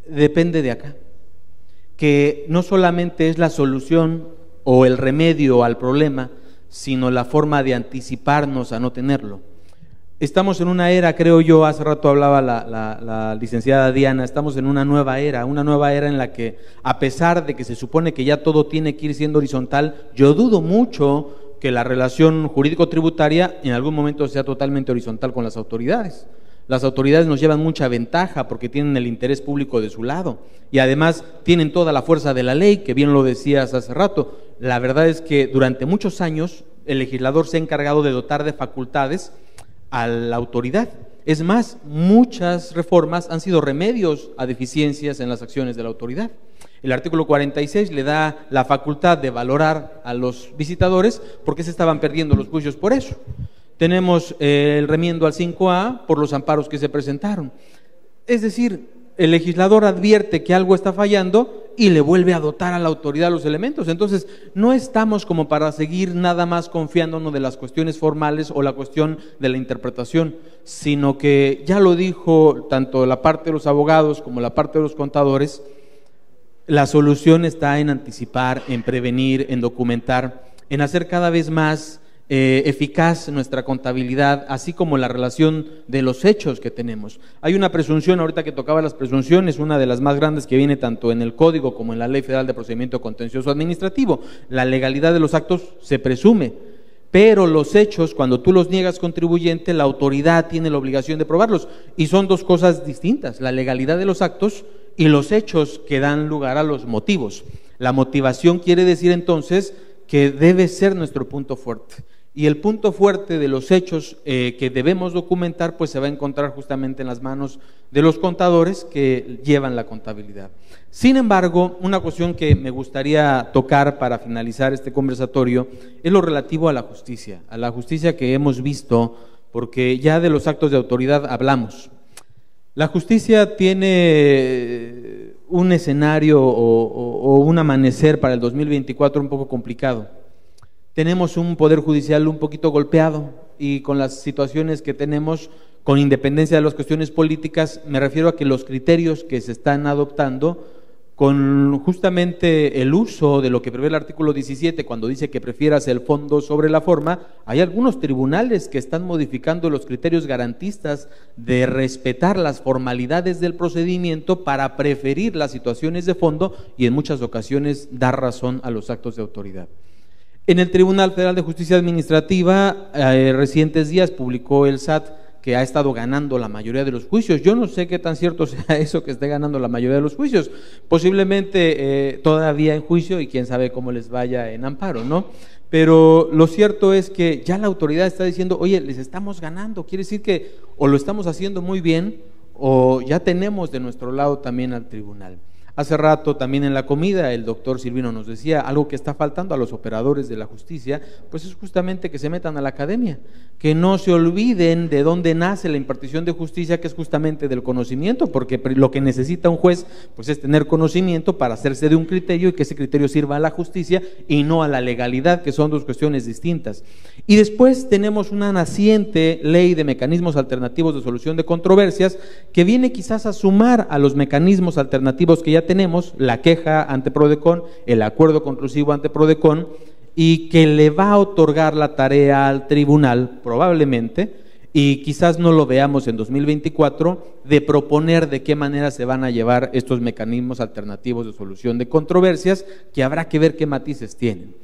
depende de acá, que no solamente es la solución o el remedio al problema, sino la forma de anticiparnos a no tenerlo. Estamos en una era, creo yo, hace rato hablaba la licenciada Diana, estamos en una nueva era en la que, a pesar de que se supone que ya todo tiene que ir siendo horizontal, yo dudo mucho que la relación jurídico-tributaria en algún momento sea totalmente horizontal con las autoridades. Las autoridades nos llevan mucha ventaja porque tienen el interés público de su lado y además tienen toda la fuerza de la ley, que bien lo decías hace rato. La verdad es que durante muchos años el legislador se ha encargado de dotar de facultades a la autoridad. Es más, muchas reformas han sido remedios a deficiencias en las acciones de la autoridad. El artículo 46 le da la facultad de valorar a los visitadores porque se estaban perdiendo los juicios por eso. Tenemos el remiendo al 5A por los amparos que se presentaron. Es decir, el legislador advierte que algo está fallando y le vuelve a dotar a la autoridad los elementos. Entonces, no estamos como para seguir nada más confiándonos de las cuestiones formales o la cuestión de la interpretación, sino que ya lo dijo tanto la parte de los abogados como la parte de los contadores, la solución está en anticipar, en prevenir, en documentar, en hacer cada vez más eficaz nuestra contabilidad, así como la relación de los hechos que tenemos. Hay una presunción, ahorita que tocaba las presunciones, una de las más grandes que viene tanto en el Código como en la Ley Federal de Procedimiento Contencioso Administrativo. La legalidad de los actos se presume, pero los hechos, cuando tú los niegas contribuyente, la autoridad tiene la obligación de probarlos, y son dos cosas distintas, la legalidad de los actos y los hechos que dan lugar a los motivos. La motivación quiere decir entonces que debe ser nuestro punto fuerte. Y el punto fuerte de los hechos que debemos documentar, pues se va a encontrar justamente en las manos de los contadores que llevan la contabilidad. Sin embargo, una cuestión que me gustaría tocar para finalizar este conversatorio es lo relativo a la justicia que hemos visto, porque ya de los actos de autoridad hablamos. La justicia tiene un escenario o un amanecer para el 2024 un poco complicado. Tenemos un poder judicial un poquito golpeado y con las situaciones que tenemos, con independencia de las cuestiones políticas, me refiero a que los criterios que se están adoptando con justamente el uso de lo que prevé el artículo 17, cuando dice que prefieras el fondo sobre la forma, hay algunos tribunales que están modificando los criterios garantistas de respetar las formalidades del procedimiento para preferir las situaciones de fondo y en muchas ocasiones dar razón a los actos de autoridad. En el Tribunal Federal de Justicia Administrativa, recientes días publicó el SAT que ha estado ganando la mayoría de los juicios. Yo no sé qué tan cierto sea eso, que esté ganando la mayoría de los juicios. Posiblemente todavía en juicio y quién sabe cómo les vaya en amparo, ¿no? Pero lo cierto es que ya la autoridad está diciendo, oye, les estamos ganando. Quiere decir que o lo estamos haciendo muy bien o ya tenemos de nuestro lado también al tribunal. Hace rato también en la comida el doctor Silvino nos decía algo que está faltando a los operadores de la justicia, pues es justamente que se metan a la academia, que no se olviden de dónde nace la impartición de justicia, que es justamente del conocimiento, porque lo que necesita un juez pues es tener conocimiento para hacerse de un criterio y que ese criterio sirva a la justicia y no a la legalidad, que son dos cuestiones distintas. Y después tenemos una naciente ley de mecanismos alternativos de solución de controversias que viene quizás a sumar a los mecanismos alternativos que ya tenemos, la queja ante PRODECON, el acuerdo conclusivo ante PRODECON, y que le va a otorgar la tarea al tribunal, probablemente, y quizás no lo veamos en 2024, de proponer de qué manera se van a llevar estos mecanismos alternativos de solución de controversias, que habrá que ver qué matices tienen.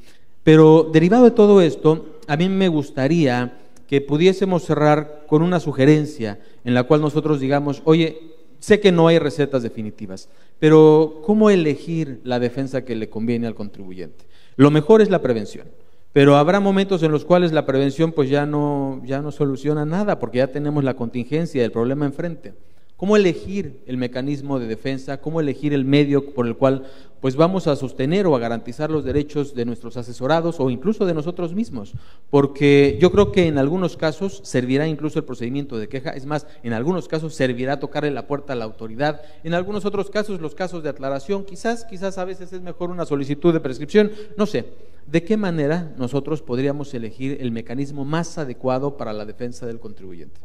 Pero derivado de todo esto, a mí me gustaría que pudiésemos cerrar con una sugerencia en la cual nosotros digamos, oye, sé que no hay recetas definitivas, pero ¿cómo elegir la defensa que le conviene al contribuyente? Lo mejor es la prevención, pero habrá momentos en los cuales la prevención pues ya no soluciona nada, porque ya tenemos la contingencia del problema enfrente. ¿Cómo elegir el mecanismo de defensa? ¿Cómo elegir el medio por el cual pues vamos a sostener o a garantizar los derechos de nuestros asesorados o incluso de nosotros mismos, porque yo creo que en algunos casos servirá incluso el procedimiento de queja, es más, en algunos casos servirá tocarle la puerta a la autoridad, en algunos otros casos, los casos de aclaración, quizás a veces es mejor una solicitud de prescripción, no sé. ¿De qué manera nosotros podríamos elegir el mecanismo más adecuado para la defensa del contribuyente?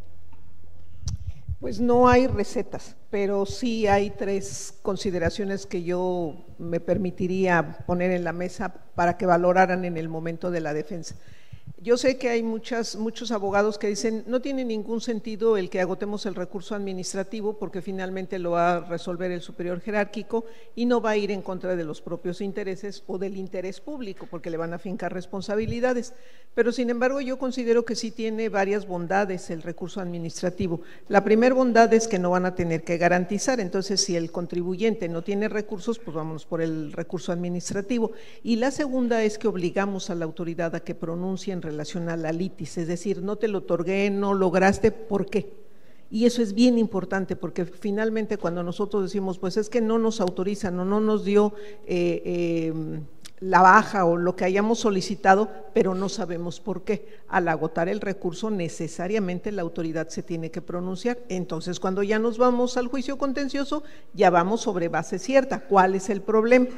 Pues no hay recetas, pero sí hay 3 consideraciones que yo me permitiría poner en la mesa para que valoraran en el momento de la defensa. Yo sé que hay muchos abogados que dicen no tiene ningún sentido el que agotemos el recurso administrativo porque finalmente lo va a resolver el superior jerárquico y no va a ir en contra de los propios intereses o del interés público porque le van a fincar responsabilidades. Pero sin embargo yo considero que sí tiene varias bondades el recurso administrativo. La primera bondad es que no van a tener que garantizar, entonces si el contribuyente no tiene recursos, pues vámonos por el recurso administrativo. Y la segunda es que obligamos a la autoridad a que pronuncie en relación a la litis, es decir, no te lo otorgué, no lograste, ¿por qué? Y eso es bien importante porque finalmente cuando nosotros decimos, pues es que no nos autorizan o no nos dio la baja o lo que hayamos solicitado, pero no sabemos por qué. Al agotar el recurso necesariamente la autoridad se tiene que pronunciar. Entonces cuando ya nos vamos al juicio contencioso, ya vamos sobre base cierta. ¿Cuál es el problema?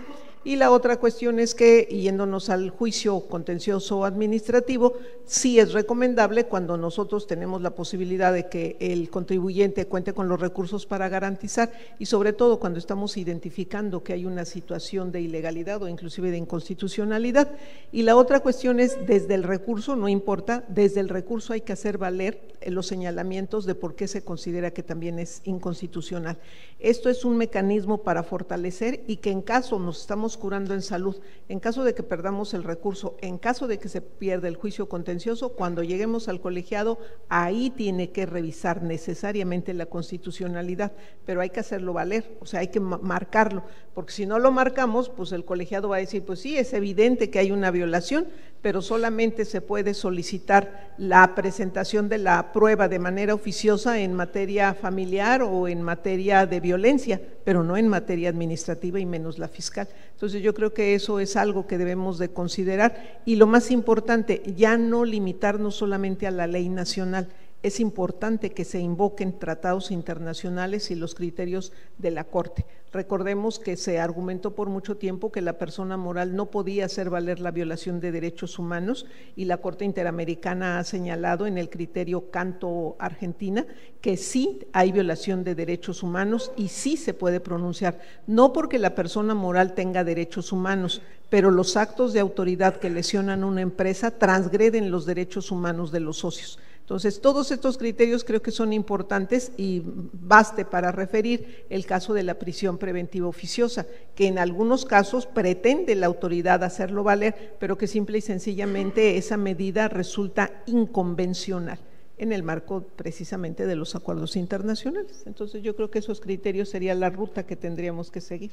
Y la otra cuestión es que, yéndonos al juicio contencioso administrativo, sí es recomendable cuando nosotros tenemos la posibilidad de que el contribuyente cuente con los recursos para garantizar y sobre todo cuando estamos identificando que hay una situación de ilegalidad o inclusive de inconstitucionalidad. Y la otra cuestión es, desde el recurso, no importa, desde el recurso hay que hacer valer los señalamientos de por qué se considera que también es inconstitucional. Esto es un mecanismo para fortalecer y que en caso nos estamos curando en salud, en caso de que perdamos el recurso, en caso de que se pierda el juicio contencioso, cuando lleguemos al colegiado, ahí tiene que revisar necesariamente la constitucionalidad, pero hay que hacerlo valer, o sea, hay que marcarlo, porque si no lo marcamos, pues el colegiado va a decir, pues sí, es evidente que hay una violación, pero solamente se puede solicitar la presentación de la prueba de manera oficiosa en materia familiar o en materia de violencia, pero no en materia administrativa y menos la fiscal. Entonces yo creo que eso es algo que debemos de considerar y lo más importante, ya no limitarnos solamente a la ley nacional. Es importante que se invoquen tratados internacionales y los criterios de la Corte. Recordemos que se argumentó por mucho tiempo que la persona moral no podía hacer valer la violación de derechos humanos y la Corte Interamericana ha señalado en el criterio Canto Argentina que sí hay violación de derechos humanos y sí se puede pronunciar, no porque la persona moral tenga derechos humanos, pero los actos de autoridad que lesionan una empresa transgreden los derechos humanos de los socios. Entonces, todos estos criterios creo que son importantes y baste para referir el caso de la prisión preventiva oficiosa, que en algunos casos pretende la autoridad hacerlo valer, pero que simple y sencillamente esa medida resulta inconvencional en el marco precisamente de los acuerdos internacionales. Entonces, yo creo que esos criterios sería la ruta que tendríamos que seguir.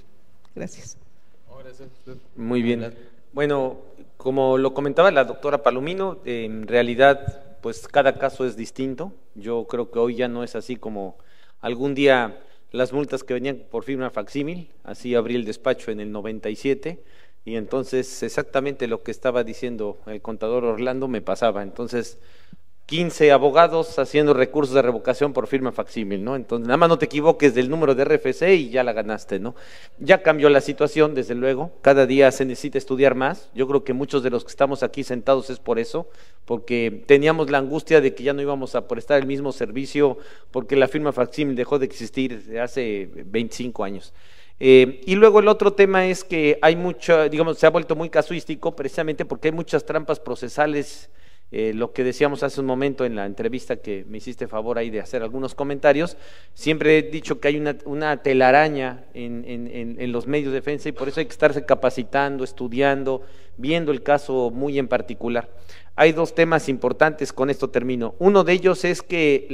Gracias. Muy bien. Bueno, como lo comentaba la doctora Palomino, en realidad pues cada caso es distinto. Yo creo que hoy ya no es así como algún día las multas que venían por firma facsímil, así abrí el despacho en el 97 y entonces exactamente lo que estaba diciendo el contador Orlando me pasaba. Entonces 15 abogados haciendo recursos de revocación por firma facsímil, ¿no? Entonces, nada más no te equivoques del número de RFC y ya la ganaste, ¿no? Ya cambió la situación, desde luego, cada día se necesita estudiar más. Yo creo que muchos de los que estamos aquí sentados es por eso, porque teníamos la angustia de que ya no íbamos a prestar el mismo servicio porque la firma facsímil dejó de existir hace 25 años. Y luego el otro tema es que hay mucho, digamos, se ha vuelto muy casuístico precisamente porque hay muchas trampas procesales. Lo que decíamos hace un momento en la entrevista que me hiciste favor ahí de hacer algunos comentarios, siempre he dicho que hay una telaraña en los medios de defensa y por eso hay que estarse capacitando, estudiando, viendo el caso muy en particular. Hay dos temas importantes, con esto termino. Uno de ellos es que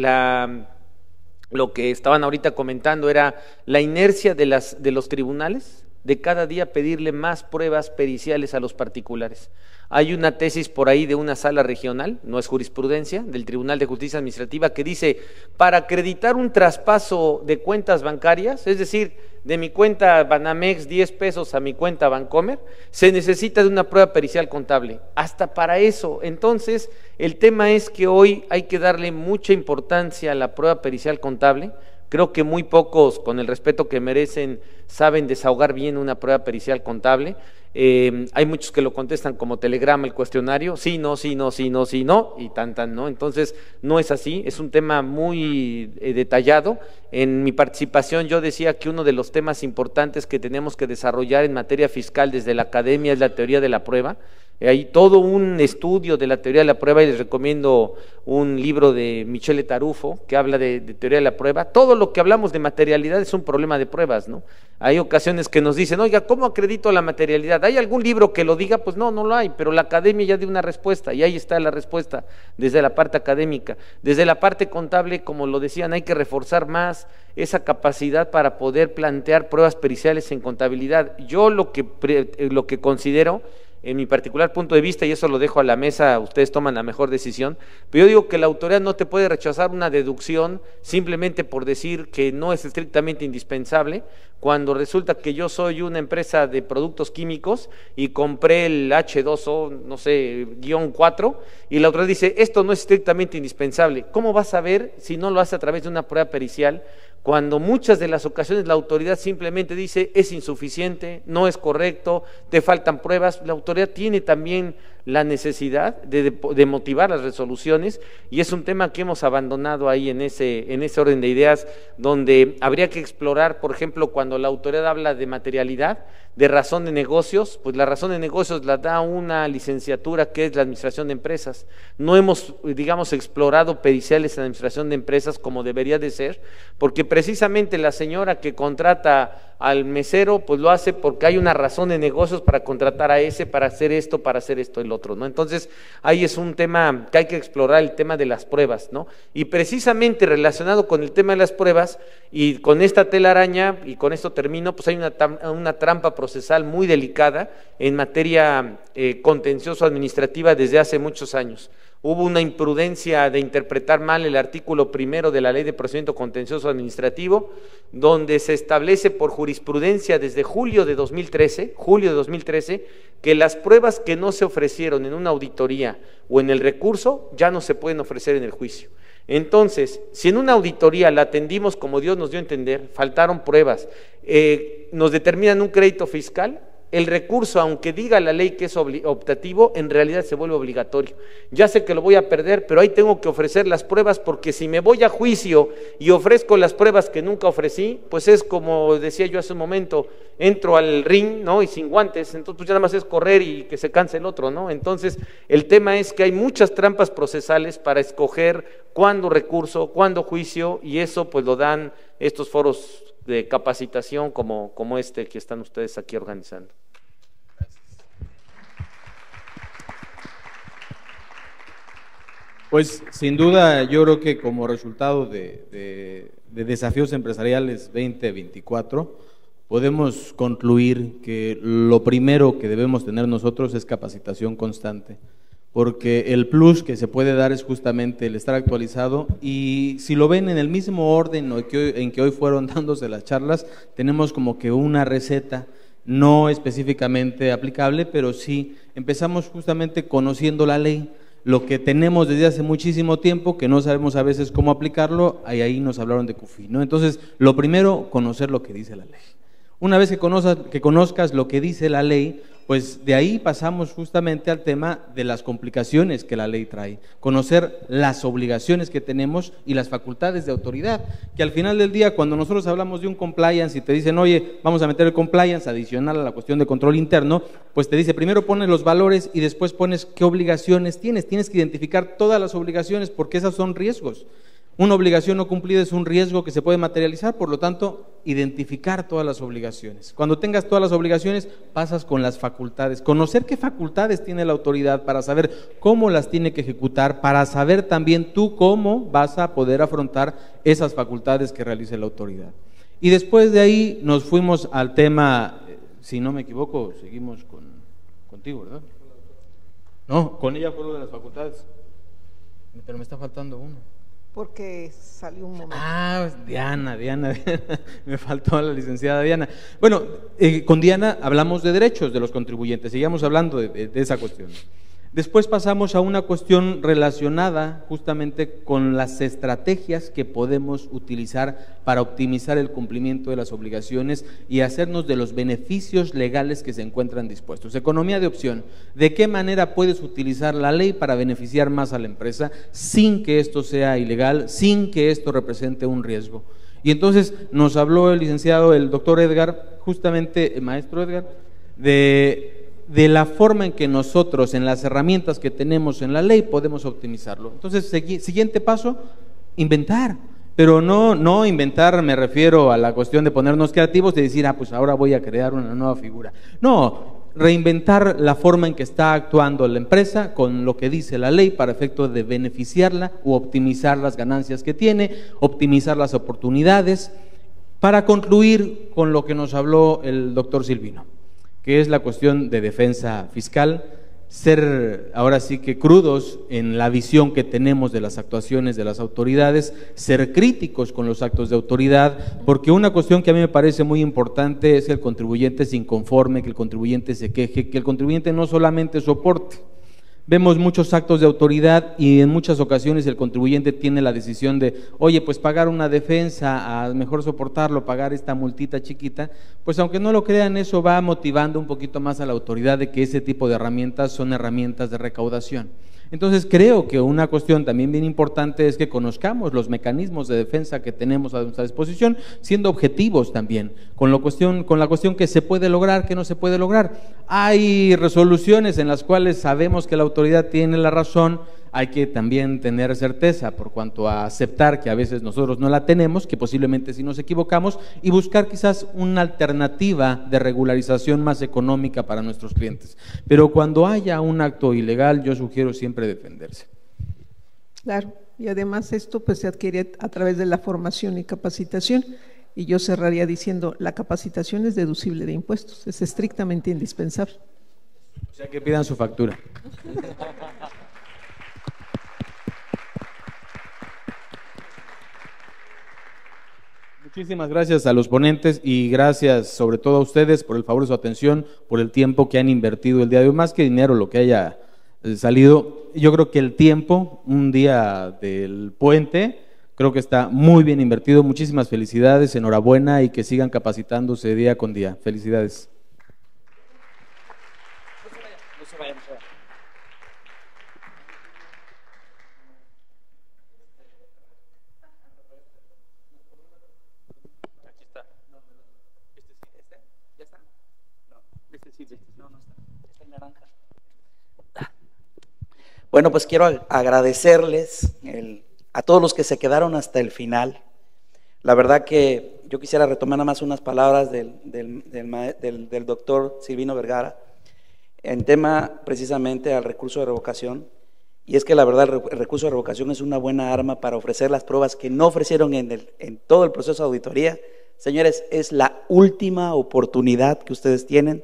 lo que estaban ahorita comentando era la inercia de los tribunales, de cada día pedirle más pruebas periciales a los particulares. Hay una tesis por ahí de una sala regional, no es jurisprudencia, del Tribunal de Justicia Administrativa, que dice, para acreditar un traspaso de cuentas bancarias, es decir, de mi cuenta Banamex 10 pesos a mi cuenta Bancomer, se necesita de una prueba pericial contable, hasta para eso. Entonces, el tema es que hoy hay que darle mucha importancia a la prueba pericial contable. Creo que muy pocos, con el respeto que merecen, saben desahogar bien una prueba pericial contable. Hay muchos que lo contestan como telegrama el cuestionario, sí, no, sí, no, sí, no, sí, no, y tan, ¿no? Entonces, no es así, es un tema muy detallado. En mi participación yo decía que uno de los temas importantes que tenemos que desarrollar en materia fiscal desde la academia es la teoría de la prueba. Hay todo un estudio de la teoría de la prueba y les recomiendo un libro de Michele Tarufo que habla de teoría de la prueba. Todo lo que hablamos de materialidad es un problema de pruebas, ¿no? Hay ocasiones que nos dicen, oiga, ¿cómo acredito la materialidad? ¿Hay algún libro que lo diga? Pues no, no lo hay, pero la academia ya dio una respuesta y ahí está la respuesta desde la parte académica. Desde la parte contable, como lo decían, hay que reforzar más esa capacidad para poder plantear pruebas periciales en contabilidad. Yo lo que considero, en mi particular punto de vista, y eso lo dejo a la mesa, ustedes toman la mejor decisión, pero yo digo que la autoridad no te puede rechazar una deducción simplemente por decir que no es estrictamente indispensable, cuando resulta que yo soy una empresa de productos químicos y compré el H2O, no sé, -4, y la autoridad dice, esto no es estrictamente indispensable. ¿Cómo vas a ver si no lo hace a través de una prueba pericial? Cuando muchas de las ocasiones la autoridad simplemente dice es insuficiente, no es correcto, te faltan pruebas. La autoridad tiene también la necesidad de motivar las resoluciones y es un tema que hemos abandonado ahí en ese orden de ideas, donde habría que explorar, por ejemplo, cuando la autoridad habla de materialidad, de razón de negocios, pues la razón de negocios la da una licenciatura que es la administración de empresas. No hemos, digamos, explorado periciales en administración de empresas como debería de ser, porque precisamente la señora que contrata al mesero, pues lo hace porque hay una razón de negocios para contratar a ese, para hacer esto, el otro, ¿no? Entonces, ahí es un tema que hay que explorar, el tema de las pruebas, ¿no? Y precisamente relacionado con el tema de las pruebas y con esta telaraña, y con esto termino, pues hay una trampa procesal muy delicada en materia contencioso-administrativa desde hace muchos años. Hubo una imprudencia de interpretar mal el artículo 1 de la Ley de Procedimiento Contencioso Administrativo, donde se establece por jurisprudencia desde julio de 2013, que las pruebas que no se ofrecieron en una auditoría o en el recurso ya no se pueden ofrecer en el juicio. Entonces, si en una auditoría la atendimos como Dios nos dio a entender, faltaron pruebas, nos determinan un crédito fiscal, el recurso, aunque diga la ley que es optativo, en realidad se vuelve obligatorio. Ya sé que lo voy a perder, pero ahí tengo que ofrecer las pruebas, porque si me voy a juicio y ofrezco las pruebas que nunca ofrecí, pues es como decía yo hace un momento, entro al ring, ¿no? Y sin guantes, entonces pues ya nada más es correr y que se canse el otro, ¿no? Entonces, el tema es que hay muchas trampas procesales para escoger cuándo recurso, cuándo juicio, y eso pues lo dan estos foros de capacitación como este que están ustedes aquí organizando. Pues sin duda yo creo que como resultado de Desafíos Empresariales 2024 podemos concluir que lo primero que debemos tener nosotros es capacitación constante, porque el plus que se puede dar es justamente el estar actualizado, y si lo ven en el mismo orden en que hoy fueron dándose las charlas, tenemos como que una receta, no específicamente aplicable, pero sí empezamos justamente conociendo la ley, lo que tenemos desde hace muchísimo tiempo, que no sabemos a veces cómo aplicarlo, ahí nos hablaron de CUFI, ¿no? Entonces, lo primero, conocer lo que dice la ley. Una vez que conozcas lo que dice la ley, pues de ahí pasamos justamente al tema de las complicaciones que la ley trae, conocer las obligaciones que tenemos y las facultades de autoridad, que al final del día, cuando nosotros hablamos de un compliance y te dicen, oye, vamos a meter el compliance adicional a la cuestión de control interno, pues te dice, primero pones los valores y después pones qué obligaciones tienes que identificar todas las obligaciones, porque esas son riesgos. Una obligación no cumplida es un riesgo que se puede materializar, por lo tanto, identificar todas las obligaciones. Cuando tengas todas las obligaciones, pasas con las facultades. Conocer qué facultades tiene la autoridad para saber cómo las tiene que ejecutar, para saber también tú cómo vas a poder afrontar esas facultades que realice la autoridad. Y después de ahí nos fuimos al tema si no me equivoco, seguimos contigo, ¿verdad? No, con ella fue lo de las facultades, pero me está faltando uno. Porque salió un momento. Ah, Diana, me faltó la licenciada Diana. Bueno, con Diana hablamos de derechos de los contribuyentes, seguíamos hablando de esa cuestión. Después pasamos a una cuestión relacionada justamente con las estrategias que podemos utilizar para optimizar el cumplimiento de las obligaciones y hacernos de los beneficios legales que se encuentran dispuestos. Economía de opción, ¿de qué manera puedes utilizar la ley para beneficiar más a la empresa sin que esto sea ilegal, sin que esto represente un riesgo? Y entonces nos habló el licenciado, el doctor Edgar, justamente, el maestro Edgar, de la forma en que nosotros, en las herramientas que tenemos en la ley, podemos optimizarlo. Entonces, siguiente paso, inventar. Pero no inventar, me refiero a la cuestión de ponernos creativos, de decir, pues ahora voy a crear una nueva figura. No, reinventar la forma en que está actuando la empresa con lo que dice la ley para efecto de beneficiarla u optimizar las ganancias que tiene, optimizar las oportunidades, para concluir con lo que nos habló el doctor Silvino, que es la cuestión de defensa fiscal, ser ahora sí que crudos en la visión que tenemos de las actuaciones de las autoridades, ser críticos con los actos de autoridad, porque una cuestión que a mí me parece muy importante es que el contribuyente se inconforme, que el contribuyente se queje, que el contribuyente no solamente soporte. Vemos muchos actos de autoridad y en muchas ocasiones el contribuyente tiene la decisión de, oye, pues pagar una defensa, a mejor soportarlo, pagar esta multita chiquita, pues aunque no lo crean, eso va motivando un poquito más a la autoridad de que ese tipo de herramientas son herramientas de recaudación. Entonces creo que una cuestión también bien importante es que conozcamos los mecanismos de defensa que tenemos a nuestra disposición, siendo objetivos también, con la cuestión que se puede lograr, que no se puede lograr. Hay resoluciones en las cuales sabemos que la autoridad tiene la razón, hay que también tener certeza por cuanto a aceptar que a veces nosotros no la tenemos, que posiblemente sí nos equivocamos, y buscar quizás una alternativa de regularización más económica para nuestros clientes. Pero cuando haya un acto ilegal, yo sugiero siempre defenderse. Claro, y además esto pues se adquiere a través de la formación y capacitación, y yo cerraría diciendo, la capacitación es deducible de impuestos, es estrictamente indispensable. O sea que pidan su factura. Muchísimas gracias a los ponentes y gracias sobre todo a ustedes por el favor de su atención, por el tiempo que han invertido el día de hoy, más que dinero lo que haya salido. Yo creo que el tiempo, un día del puente, creo que está muy bien invertido. Muchísimas felicidades, enhorabuena y que sigan capacitándose día con día. Felicidades. No se vayan. Bueno, pues quiero agradecerles a todos los que se quedaron hasta el final. La verdad que yo quisiera retomar nada más unas palabras del doctor Silvino Vergara en tema precisamente al recurso de revocación. Y es que la verdad el recurso de revocación es una buena arma para ofrecer las pruebas que no ofrecieron en todo el proceso de auditoría. Señores, es la última oportunidad que ustedes tienen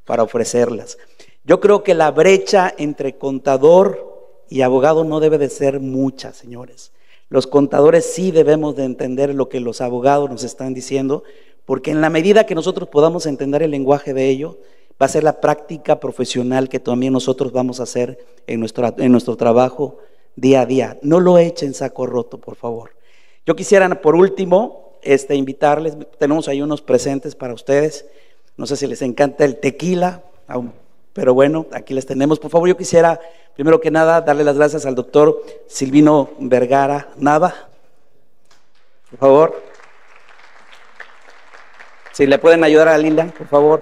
para ofrecerlas. Yo creo que la brecha entre contador y abogado no debe de ser mucha, señores. Los contadores sí debemos de entender lo que los abogados nos están diciendo, porque en la medida que nosotros podamos entender el lenguaje de ello, va a ser la práctica profesional que también nosotros vamos a hacer en nuestro trabajo día a día. No lo echen saco roto, por favor. Yo quisiera, por último, invitarles, tenemos ahí unos presentes para ustedes. No sé si les encanta el tequila, pero bueno, aquí les tenemos. Por favor, yo quisiera, primero que nada, darle las gracias al doctor Silvino Vergara Nava. Por favor. Si le pueden ayudar a Linda, por favor.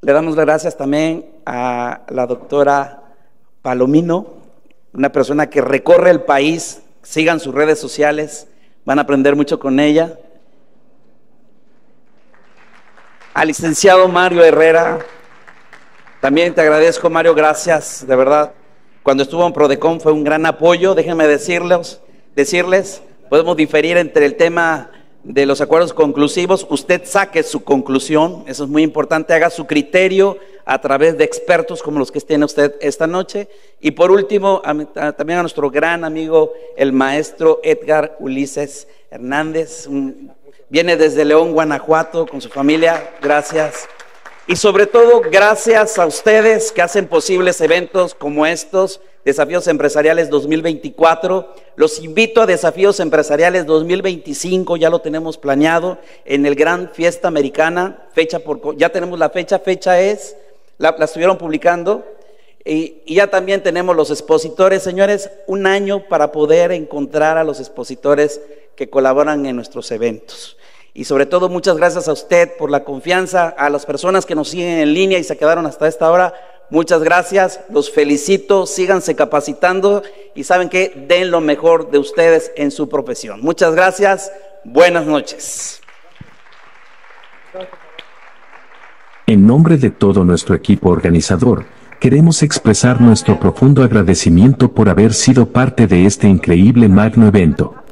Le damos las gracias también a la doctora Palomino, una persona que recorre el país. Sigan sus redes sociales, van a aprender mucho con ella. Al licenciado Mario Herrera, también te agradezco, Mario, gracias, de verdad. Cuando estuvo en Prodecon fue un gran apoyo. Déjenme decirles, podemos diferir entre el tema de los acuerdos conclusivos, usted saque su conclusión, eso es muy importante, haga su criterio a través de expertos como los que tiene usted esta noche. Y por último, también a nuestro gran amigo, el maestro Edgar Ulises Hernández, viene desde León, Guanajuato, con su familia, gracias. Y sobre todo, gracias a ustedes que hacen posibles eventos como estos, Desafíos Empresariales 2024. Los invito a Desafíos Empresariales 2025, ya lo tenemos planeado, en el Gran Fiesta Americana, ya tenemos la fecha es, la estuvieron publicando, y ya también tenemos los expositores. Señores, un año para poder encontrar a los expositores que colaboran en nuestros eventos. Y sobre todo, muchas gracias a usted por la confianza, a las personas que nos siguen en línea y se quedaron hasta esta hora. Muchas gracias, los felicito, síganse capacitando y saben que den lo mejor de ustedes en su profesión. Muchas gracias, buenas noches. En nombre de todo nuestro equipo organizador, queremos expresar nuestro profundo agradecimiento por haber sido parte de este increíble magno evento.